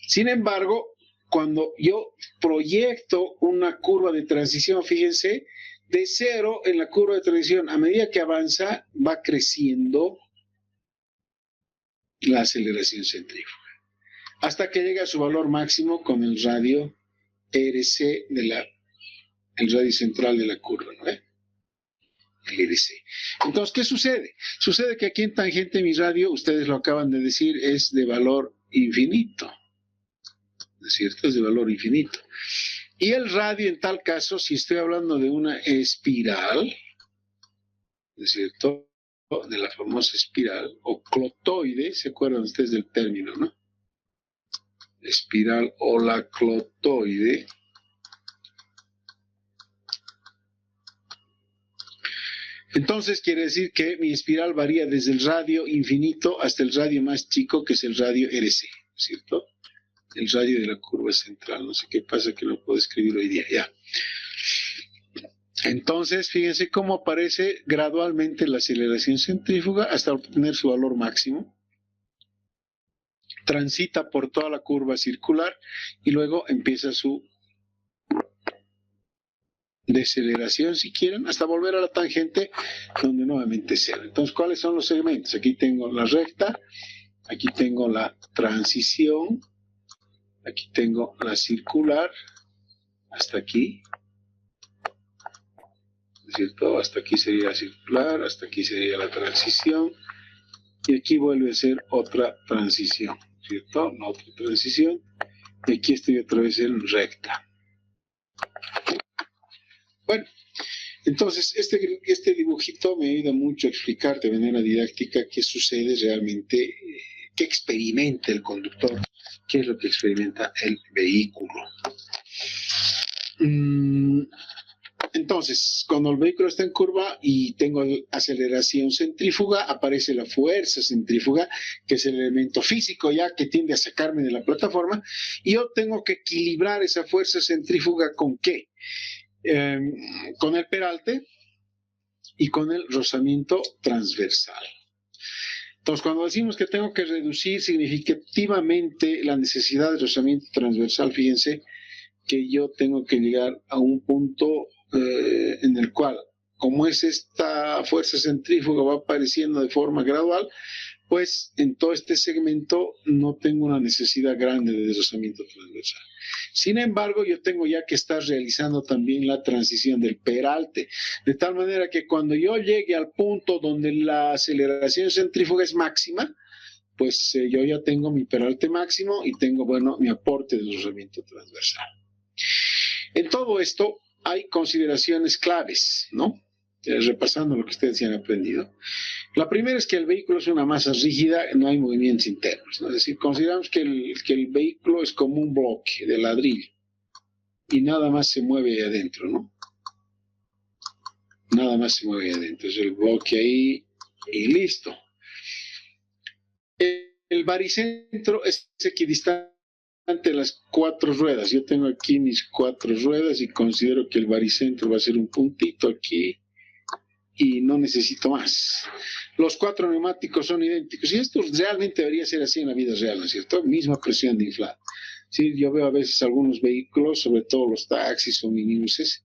Sin embargo, cuando yo proyecto una curva de transición, fíjense, De cero en la curva de transición, a medida que avanza, va creciendo la aceleración centrífuga, hasta que llega a su valor máximo con el radio RC el radio central de la curva, ¿no? El RC. Entonces, ¿qué sucede? Sucede que aquí en tangente mi radio, ustedes lo acaban de decir, es de valor infinito, ¿no es cierto? Es de valor infinito. Y el radio, en tal caso, si estoy hablando de una espiral, ¿no es cierto?, de la famosa espiral, o clotoide, ¿se acuerdan ustedes del término, no? Espiral o la clotoide. Entonces quiere decir que mi espiral varía desde el radio infinito hasta el radio más chico, que es el radio RC, ¿cierto? El radio de la curva central. No sé qué pasa que lo puedo escribir hoy día, ya. Entonces, fíjense cómo aparece gradualmente la aceleración centrífuga hasta obtener su valor máximo. Transita por toda la curva circular y luego empieza su deceleración, si quieren, hasta volver a la tangente, donde nuevamente cero. Entonces, ¿cuáles son los segmentos? Aquí tengo la recta, aquí tengo la transición, aquí tengo la circular, hasta aquí, ¿cierto? Hasta aquí sería la circular, hasta aquí sería la transición, y aquí vuelve a ser otra transición, ¿cierto? La otra transición, y aquí estoy otra vez en recta. Bueno, entonces este dibujito me ayuda mucho a explicar de manera didáctica qué sucede realmente, qué experimenta el conductor, qué es lo que experimenta el vehículo. Entonces, cuando el vehículo está en curva y tengo aceleración centrífuga, aparece la fuerza centrífuga, que es el elemento físico ya que tiende a sacarme de la plataforma, y yo tengo que equilibrar esa fuerza centrífuga ¿con qué? Con el peralte y con el rozamiento transversal. Entonces, cuando decimos que tengo que reducir significativamente la necesidad de rozamiento transversal, fíjense que yo tengo que llegar a un punto en el cual, como es esta fuerza centrífuga va apareciendo de forma gradual, pues en todo este segmento no tengo una necesidad grande de rozamiento transversal. Sin embargo, yo tengo ya que estar realizando también la transición del peralte, de tal manera que cuando yo llegue al punto donde la aceleración centrífuga es máxima, pues yo ya tengo mi peralte máximo y tengo, bueno, mi aporte de rozamiento transversal. En todo esto hay consideraciones claves, ¿no? Repasando lo que ustedes ya han aprendido. La primera es que el vehículo es una masa rígida, no hay movimientos internos, ¿no? Es decir, consideramos que el vehículo es como un bloque de ladrillo y nada más se mueve ahí adentro, ¿no? Nada más se mueve ahí adentro, es el bloque ahí y listo. El baricentro es equidistante de las cuatro ruedas. Yo tengo aquí mis cuatro ruedas y considero que el baricentro va a ser un puntito aquí y no necesito más. Los cuatro neumáticos son idénticos y esto realmente debería ser así en la vida real, ¿no es cierto? Misma presión de inflado. Sí, yo veo a veces algunos vehículos, sobre todo los taxis o minibuses,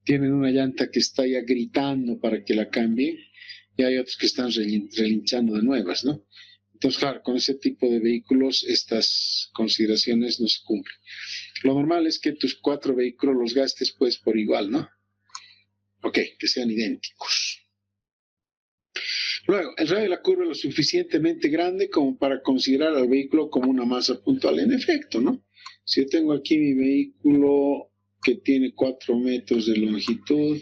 tienen una llanta que está ya gritando para que la cambien y hay otros que están relinchando de nuevas, ¿no? Entonces, claro, con ese tipo de vehículos estas consideraciones no se cumplen. Lo normal es que tus cuatro vehículos los gastes pues por igual, ¿no? Ok, que sean idénticos. Luego, el radio de la curva es lo suficientemente grande como para considerar al vehículo como una masa puntual. En efecto, ¿no? Si yo tengo aquí mi vehículo que tiene 4 metros de longitud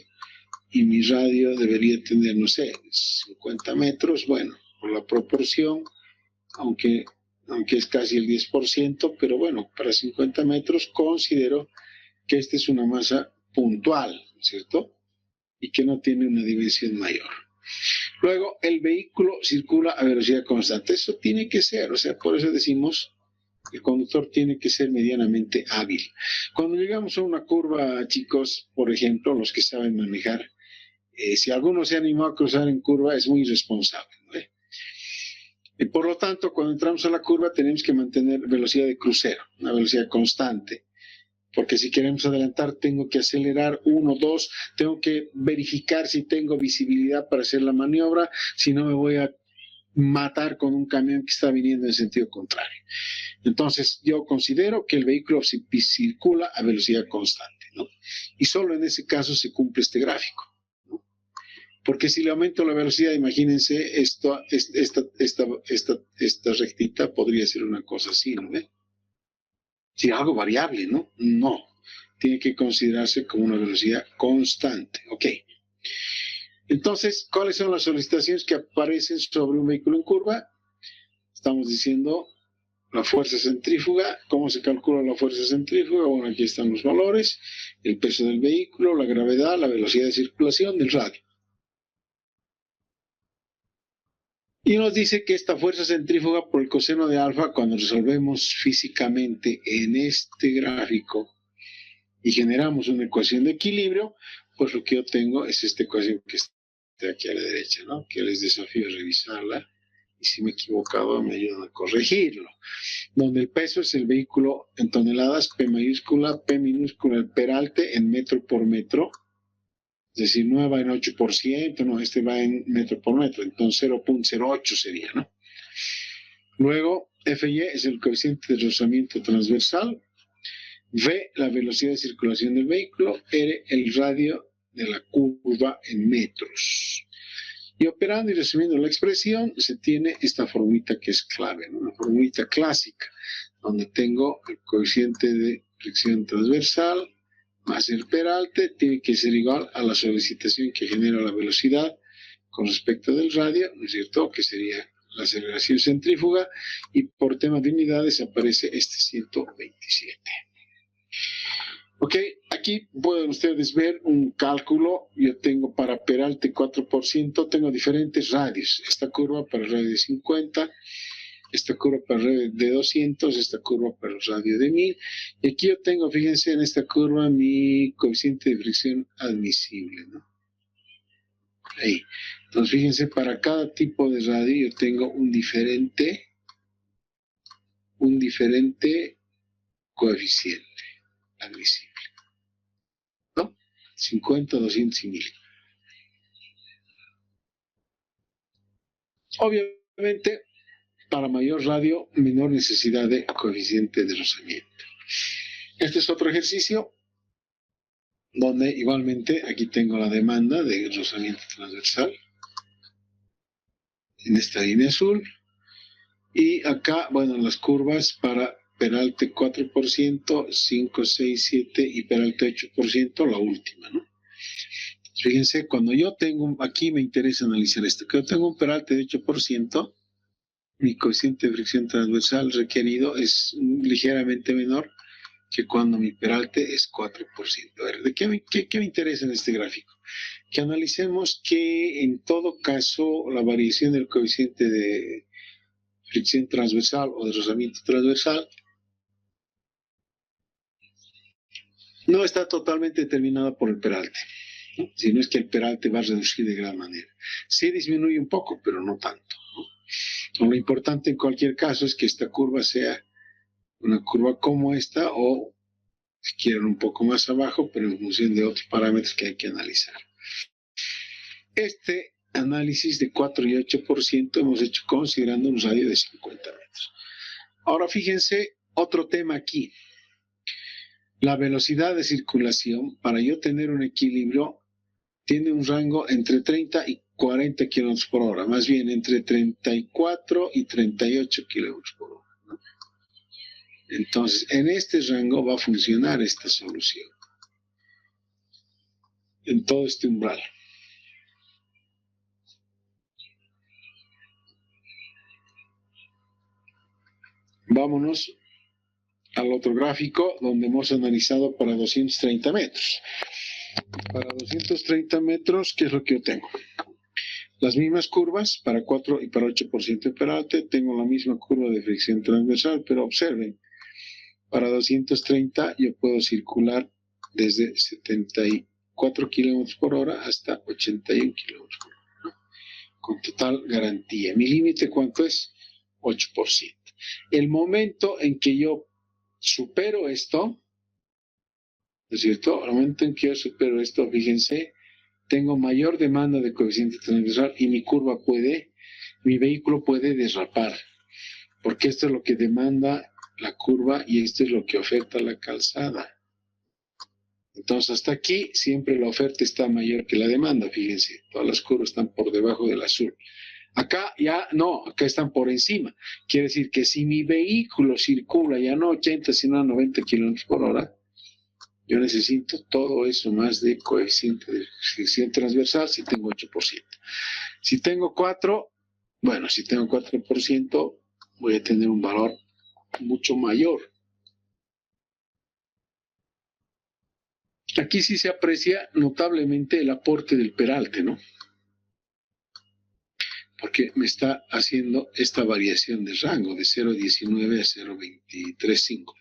y mi radio debería tener, no sé, 50 metros, bueno, por la proporción, aunque es casi el 10%, pero bueno, para 50 metros considero que esta es una masa puntual, ¿cierto? Y que no tiene una dimensión mayor. Luego, el vehículo circula a velocidad constante. Eso tiene que ser, o sea, por eso decimos que el conductor tiene que ser medianamente hábil. Cuando llegamos a una curva, chicos, por ejemplo, los que saben manejar, si alguno se animó a cruzar en curva, es muy irresponsable, ¿no? Y por lo tanto, cuando entramos a la curva, tenemos que mantener velocidad de crucero, una velocidad constante, porque si queremos adelantar tengo que acelerar 1, 2, tengo que verificar si tengo visibilidad para hacer la maniobra, si no me voy a matar con un camión que está viniendo en sentido contrario. Entonces, yo considero que el vehículo circula a velocidad constante, ¿no? Y solo en ese caso se cumple este gráfico, ¿no? Porque si le aumento la velocidad, imagínense, esta rectita podría ser una cosa así, ¿no ve? Si algo variable, ¿no? No. Tiene que considerarse como una velocidad constante, ¿ok? Entonces, ¿cuáles son las solicitaciones que aparecen sobre un vehículo en curva? Estamos diciendo la fuerza centrífuga. ¿Cómo se calcula la fuerza centrífuga? Bueno, aquí están los valores, el peso del vehículo, la gravedad, la velocidad de circulación del radio. Y nos dice que esta fuerza centrífuga por el coseno de alfa, cuando resolvemos físicamente en este gráfico y generamos una ecuación de equilibrio, pues lo que yo tengo es esta ecuación que está aquí a la derecha, ¿no? Que les desafío a revisarla, y si me he equivocado me ayudan a corregirlo, donde el peso es el vehículo en toneladas, P mayúscula, P minúscula, el peralte en metro por metro, es decir, no va en 8%, no, este va en metro por metro, entonces 0.08 sería, ¿no? Luego, FY es el coeficiente de rozamiento transversal, V, la velocidad de circulación del vehículo, R, el radio de la curva en metros. Y operando y resumiendo la expresión, se tiene esta formulita que es clave, ¿no? Una formulita clásica, donde tengo el coeficiente de fricción transversal más el peralte, tiene que ser igual a la solicitación que genera la velocidad con respecto del radio, ¿no es cierto?, que sería la aceleración centrífuga, y por tema de unidades aparece este 127. Ok, aquí pueden ustedes ver un cálculo. Yo tengo para peralte 4%, tengo diferentes radios. Esta curva para el radio de 50, esta curva para el radio de 200, esta curva para el radio de 1000. Y aquí yo tengo, fíjense en esta curva, mi coeficiente de fricción admisible, ¿no? Ahí. Entonces, fíjense, para cada tipo de radio yo tengo un diferente coeficiente admisible, ¿no? 50, 200 y 1000. Obviamente, para mayor radio, menor necesidad de coeficiente de rozamiento. Este es otro ejercicio donde igualmente aquí tengo la demanda de rozamiento transversal en esta línea azul, y acá, bueno, las curvas para peralte 4%, 5, 6, 7 y peralte 8%, la última, ¿no? Fíjense, cuando yo tengo, aquí me interesa analizar esto, que yo tengo un peralte de 8%, mi coeficiente de fricción transversal requerido es ligeramente menor que cuando mi peralte es 4%. A ver, ¿qué me interesa en este gráfico? Que analicemos que en todo caso la variación del coeficiente de fricción transversal o de rozamiento transversal no está totalmente determinada por el peralte, ¿no? Sino es que el peralte va a reducir de gran manera. Sí disminuye un poco, pero no tanto, ¿no? Lo importante en cualquier caso es que esta curva sea una curva como esta, o si quieren un poco más abajo, pero en función de otros parámetros que hay que analizar. Este análisis de 4 y 8% hemos hecho considerando un radio de 50 metros. Ahora fíjense, otro tema aquí. La velocidad de circulación, para yo tener un equilibrio, tiene un rango entre 30 y 40 kilómetros por hora, más bien entre 34 y 38 kilómetros por hora, ¿no? Entonces, en este rango va a funcionar esta solución, en todo este umbral. Vámonos al otro gráfico donde hemos analizado para 230 metros. Para 230 metros, ¿qué es lo que yo tengo? Las mismas curvas para 4 y para 8% de peralte. Tengo la misma curva de fricción transversal, pero observen, para 230 yo puedo circular desde 74 kilómetros por hora hasta 81 kilómetros por hora, ¿no? Con total garantía. Mi límite, ¿cuánto es? 8%. El momento en que yo supero esto, ¿no es cierto? Al momento en que yo supero esto, fíjense, tengo mayor demanda de coeficiente transversal y mi vehículo puede derrapar, porque esto es lo que demanda la curva y esto es lo que oferta la calzada. Entonces, hasta aquí siempre la oferta está mayor que la demanda, fíjense, todas las curvas están por debajo del azul. Acá ya no, acá están por encima. Quiere decir que si mi vehículo circula ya no 80, sino a 90 kilómetros por hora, yo necesito todo eso más de coeficiente de fricción transversal si tengo 8%. Si tengo 4, bueno, si tengo 4%, voy a tener un valor mucho mayor. Aquí sí se aprecia notablemente el aporte del peralte, ¿no? Porque me está haciendo esta variación de rango de 0.19 a 0.235.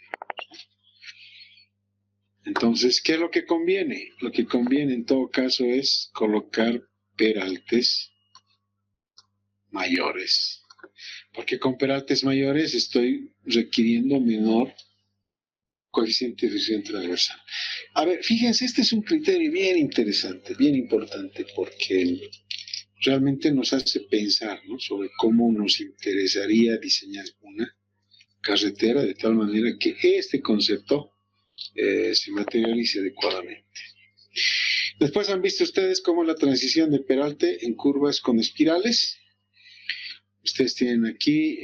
Entonces, ¿qué es lo que conviene? Lo que conviene en todo caso es colocar peraltes mayores. Porque con peraltes mayores estoy requiriendo menor coeficiente de fricción transversal. A ver, fíjense, este es un criterio bien interesante, bien importante, porque realmente nos hace pensar, ¿no?, sobre cómo nos interesaría diseñar una carretera de tal manera que este concepto se materialice adecuadamente. Después han visto ustedes cómo la transición de peralte en curvas con espirales. Ustedes tienen aquí,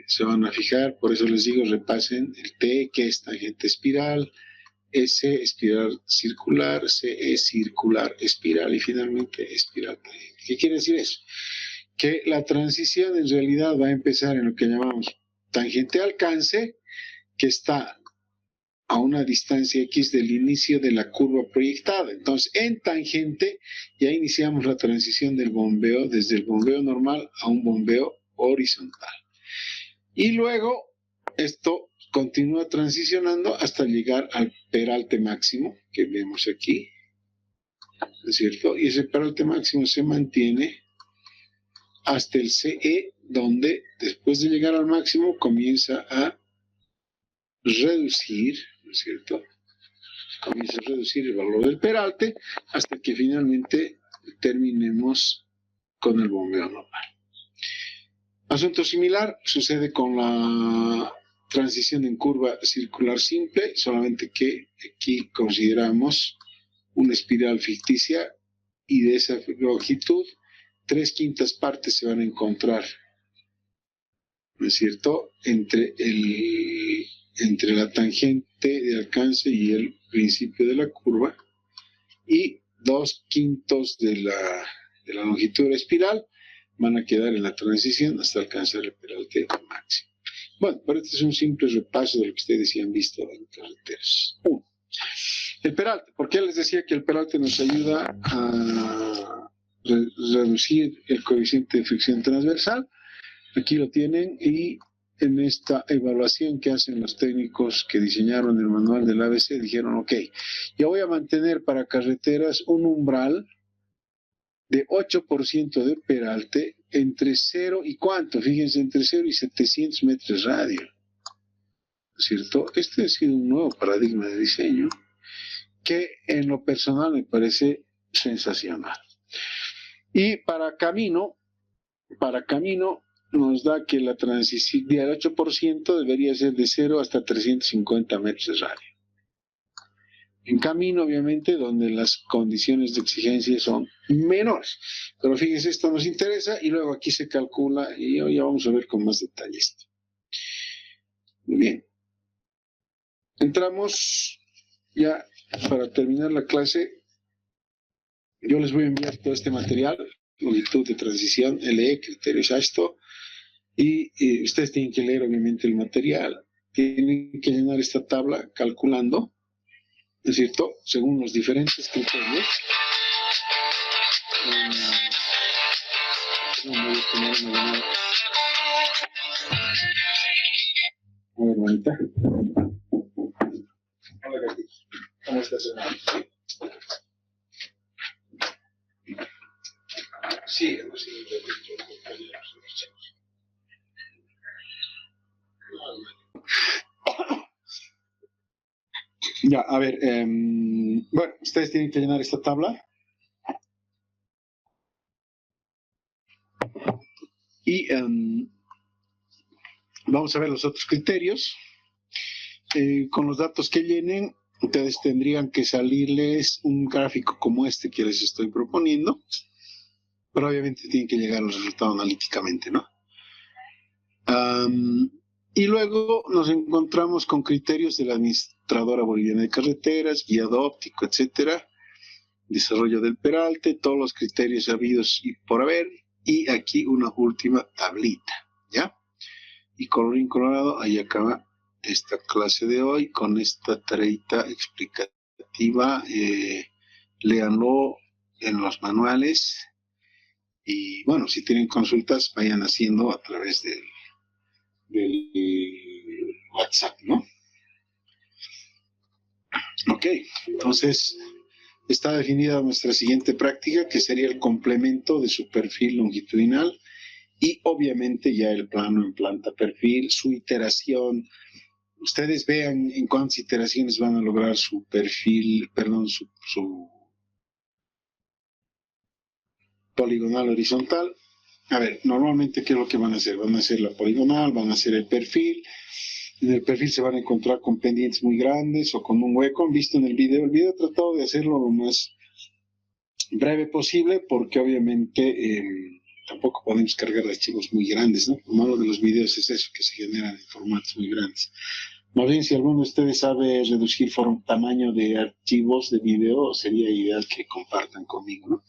se van a fijar, por eso les digo, repasen el T, que es tangente espiral, S, espiral circular, CE, circular, espiral y finalmente espiral tangente. ¿Qué quiere decir eso? Que la transición en realidad va a empezar en lo que llamamos tangente alcance, que está a una distancia X del inicio de la curva proyectada. Entonces, en tangente ya iniciamos la transición del bombeo, desde el bombeo normal a un bombeo horizontal. Y luego, esto continúa transicionando hasta llegar al peralte máximo, que vemos aquí, ¿no es cierto? Y ese peralte máximo se mantiene hasta el CE, donde después de llegar al máximo comienza a reducir, ¿no es cierto? Comienza a reducir el valor del peralte hasta que finalmente terminemos con el bombeo normal. Asunto similar sucede con la transición en curva circular simple, solamente que aquí consideramos una espiral ficticia y de esa longitud 3/5 partes se van a encontrar, ¿no es cierto?, entre la tangente de alcance y el principio de la curva, y 2/5 de la longitud de la espiral van a quedar en la transición hasta alcanzar el peralte máximo. Bueno, pero este es un simple repaso de lo que ustedes ya han visto en carreteras. 1. El peralte. ¿Por qué les decía que el peralte nos ayuda a reducir el coeficiente de fricción transversal? Aquí lo tienen, y en esta evaluación que hacen los técnicos que diseñaron el manual del ABC, dijeron, ok, yo voy a mantener para carreteras un umbral de 8% de peralte entre 0 y ¿cuánto? Fíjense, entre 0 y 700 metros radio. ¿No es cierto? Este ha sido un nuevo paradigma de diseño que en lo personal me parece sensacional. Y para camino nos da que la transición del 8% debería ser de 0 hasta 350 metros de radio. En camino, obviamente, donde las condiciones de exigencia son menores. Pero fíjense, esto nos interesa y luego aquí se calcula y ya vamos a ver con más detalle esto. Muy bien. Entramos ya para terminar la clase. Yo les voy a enviar todo este material, longitud de transición, LE, criterios ASTO, y ustedes tienen que leer obviamente el material. Tienen que llenar esta tabla calculando, ¿no es cierto?, según los diferentes criterios. A ver, bonita. Hola, Gati. ¿Cómo estás, hermano? Sí, sí. Ya, a ver, bueno, ustedes tienen que llenar esta tabla y vamos a ver los otros criterios. Con los datos que llenen, ustedes tendrían que salirles un gráfico como este que les estoy proponiendo, pero obviamente tienen que llegar a los resultados analíticamente, ¿no? Y luego nos encontramos con criterios de la Administradora Boliviana de Carreteras, guiado óptico, etcétera, desarrollo del peralte, todos los criterios habidos y por haber, y aquí una última tablita, ¿ya? Y colorín colorado, ahí acaba esta clase de hoy con esta tareita explicativa. Léanlo en los manuales y bueno, si tienen consultas vayan haciendo a través del WhatsApp, ¿no? Ok, entonces está definida nuestra siguiente práctica, que sería el complemento de su perfil longitudinal y obviamente ya el plano en planta perfil, su iteración. Ustedes vean en cuántas iteraciones van a lograr su perfil, perdón, su poligonal horizontal. A ver, normalmente, ¿qué es lo que van a hacer? Van a hacer la poligonal, van a hacer el perfil. En el perfil se van a encontrar con pendientes muy grandes o con un hueco. Han visto en el video he tratado de hacerlo lo más breve posible porque obviamente tampoco podemos cargar archivos muy grandes, ¿no? Lo malo de los videos es eso, que se generan en formatos muy grandes. Más bien, si alguno de ustedes sabe reducir tamaño de archivos de video, sería ideal que compartan conmigo, ¿no?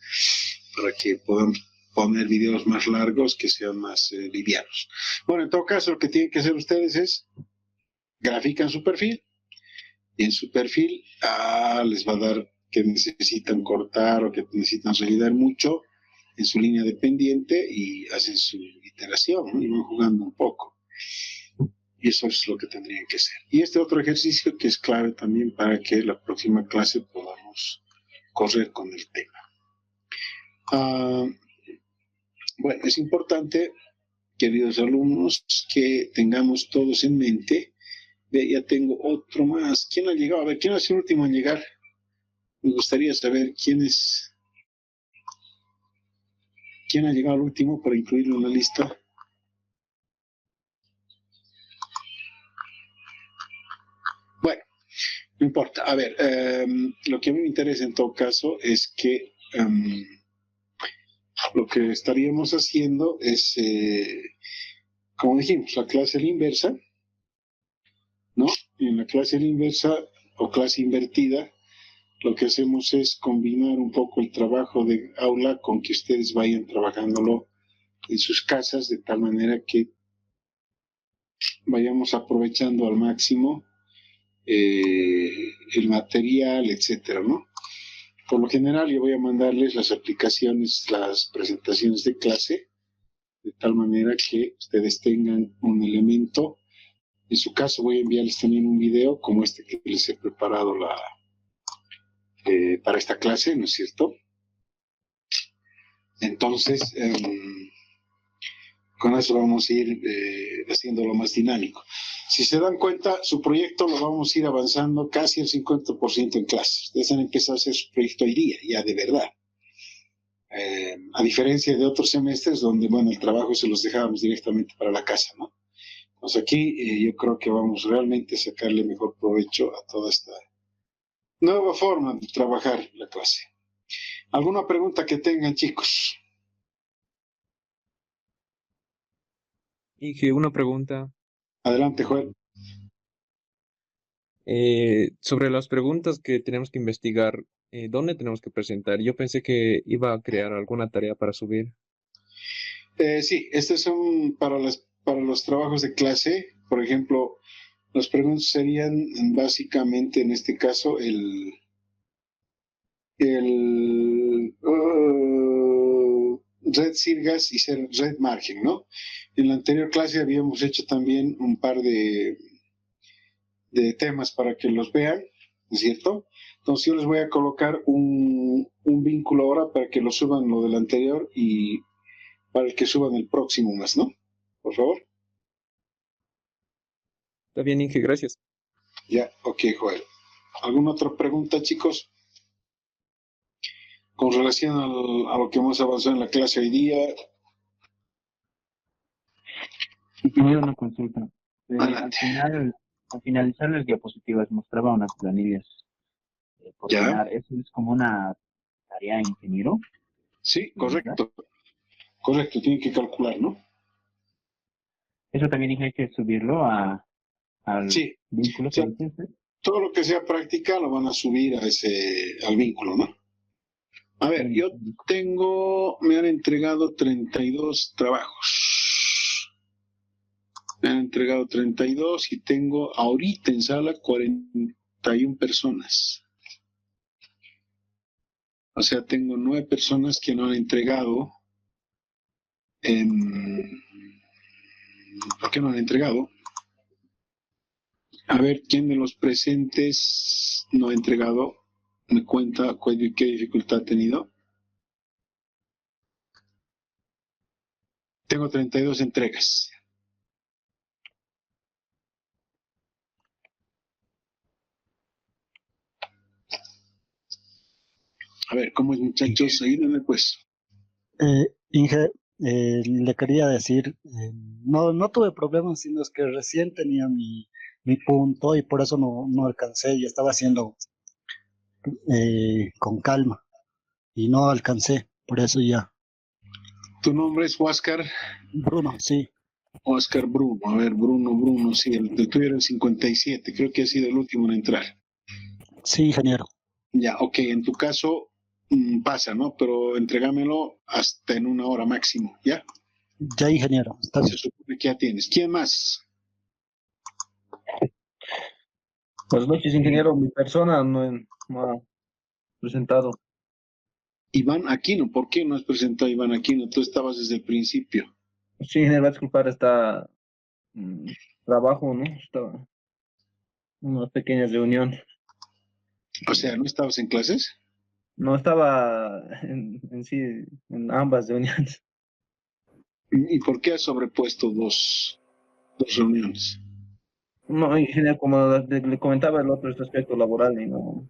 Para que puedan poner videos más largos que sean más livianos. Bueno, en todo caso, lo que tienen que hacer ustedes es grafican su perfil y en su perfil les va a dar que necesitan cortar o que necesitan rellenar mucho en su línea de pendiente y hacen su iteración, ¿no? Y van jugando un poco. Y eso es lo que tendrían que hacer. Y este otro ejercicio que es clave también para que la próxima clase podamos correr con el tema. Bueno, es importante, queridos alumnos, que tengamos todos en mente. Ya tengo otro más. ¿Quién ha llegado? A ver, ¿quién es el último en llegar? Me gustaría saber quién ha llegado al último para incluirlo en la lista. Bueno, no importa. A ver, lo que a mí me interesa en todo caso es que lo que estaríamos haciendo es, como dijimos, la clase a la inversa, ¿no? En la clase a la inversa o clase invertida, lo que hacemos es combinar un poco el trabajo de aula con que ustedes vayan trabajándolo en sus casas, de tal manera que vayamos aprovechando al máximo el material, etcétera, ¿no? Por lo general, yo voy a mandarles las aplicaciones, las presentaciones de clase, de tal manera que ustedes tengan un elemento. En su caso, voy a enviarles también un video como este que les he preparado para esta clase, ¿no es cierto? Entonces, con eso vamos a ir haciéndolo más dinámico. Si se dan cuenta, su proyecto lo vamos a ir avanzando casi el 50% en clases. Ustedes han empezado a hacer su proyecto hoy día, ya de verdad. A diferencia de otros semestres donde, bueno, el trabajo se los dejábamos directamente para la casa, ¿no? Pues aquí yo creo que vamos realmente a sacarle mejor provecho a toda esta nueva forma de trabajar la clase. ¿Alguna pregunta que tengan, chicos? Y que una pregunta Adelante, Joel. sobre las preguntas que tenemos que investigar, ¿dónde tenemos que presentar? Yo pensé que iba a crear alguna tarea para subir. Sí, estos son para los trabajos de clase. Por ejemplo, las preguntas serían básicamente en este caso red sirgas y red margen, ¿no? En la anterior clase habíamos hecho también un par de temas para que los vean, ¿no es cierto? Entonces yo les voy a colocar un vínculo ahora para que lo suban lo del anterior y para el que suban el próximo más, ¿no? Por favor. Está bien, Inge, gracias. Ya, ok, Joel. ¿Alguna otra pregunta, chicos? Con relación a lo que hemos avanzado en la clase hoy día. Tenía una consulta. Adelante. Al finalizar las diapositivas mostraba unas planillas por Ya. llenar. ¿Eso es como una tarea, ingeniero? Sí, ¿Verdad? correcto. Correcto, tienen que calcular, ¿no? Eso también hay que subirlo al Sí. vínculo O sea, que dice usted. todo lo que sea práctica lo van a subir al vínculo, ¿no? A ver, yo me han entregado 32 trabajos. Me han entregado 32 y tengo ahorita en sala 41 personas. O sea, tengo 9 personas que no han entregado. ¿Por qué no han entregado? A ver, ¿quién de los presentes no ha entregado? ¿Me cuenta qué dificultad ha tenido? Tengo 32 entregas. A ver, ¿cómo es, muchachos? Ayúdenme, pues. Inge, le quería decir, no tuve problemas, sino es que recién tenía mi punto y por eso no alcancé y estaba haciendo con calma y no alcancé, por eso ya. ¿Tu nombre es Huáscar? Bruno, sí, Huáscar Bruno. A ver, Bruno, sí, el tuyo era el 57. Creo que ha sido el último en entrar. sí, ingeniero. Ya, ok, en tu caso pasa, ¿no? Pero entrégamelo hasta en 1 hora máximo, ¿ya? Ya, ingeniero, está bien. Se supone que ya tienes. ¿Quién más? Buenas noches, ingeniero. Mi persona no ha presentado. Iván Aquino. ¿Por qué no has presentado a Iván Aquino? Tú estabas desde el principio. Sí, ingeniero, va a disculpar, está trabajo, ¿no? Estaba en una pequeña reunión. O sea, ¿no estabas en clases? No estaba en sí en ambas reuniones. ¿Y por qué has sobrepuesto dos reuniones? No, ingeniero, como le comentaba el otro, este aspecto laboral y no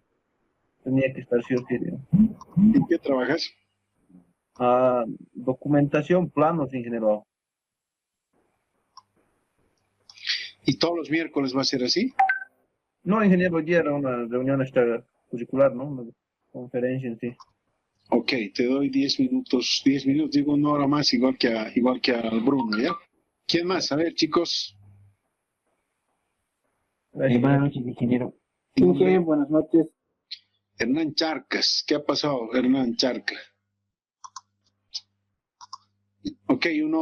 tenía que estar sí o sí. ¿En qué trabajas? Documentación, planos, ingeniero. ¿Y todos los miércoles va a ser así? No, ingeniero, hoy día era una reunión extracurricular, ¿no? Una conferencia en sí. Ok, te doy 10 minutos, digo 1 hora más, igual que al Bruno, ¿ya? ¿Quién más? A ver, chicos. Buenas noches, ingeniero. Nombre, Buenas noches. Hernán Charcas. ¿Qué ha pasado, Hernán Charca? Ok, 1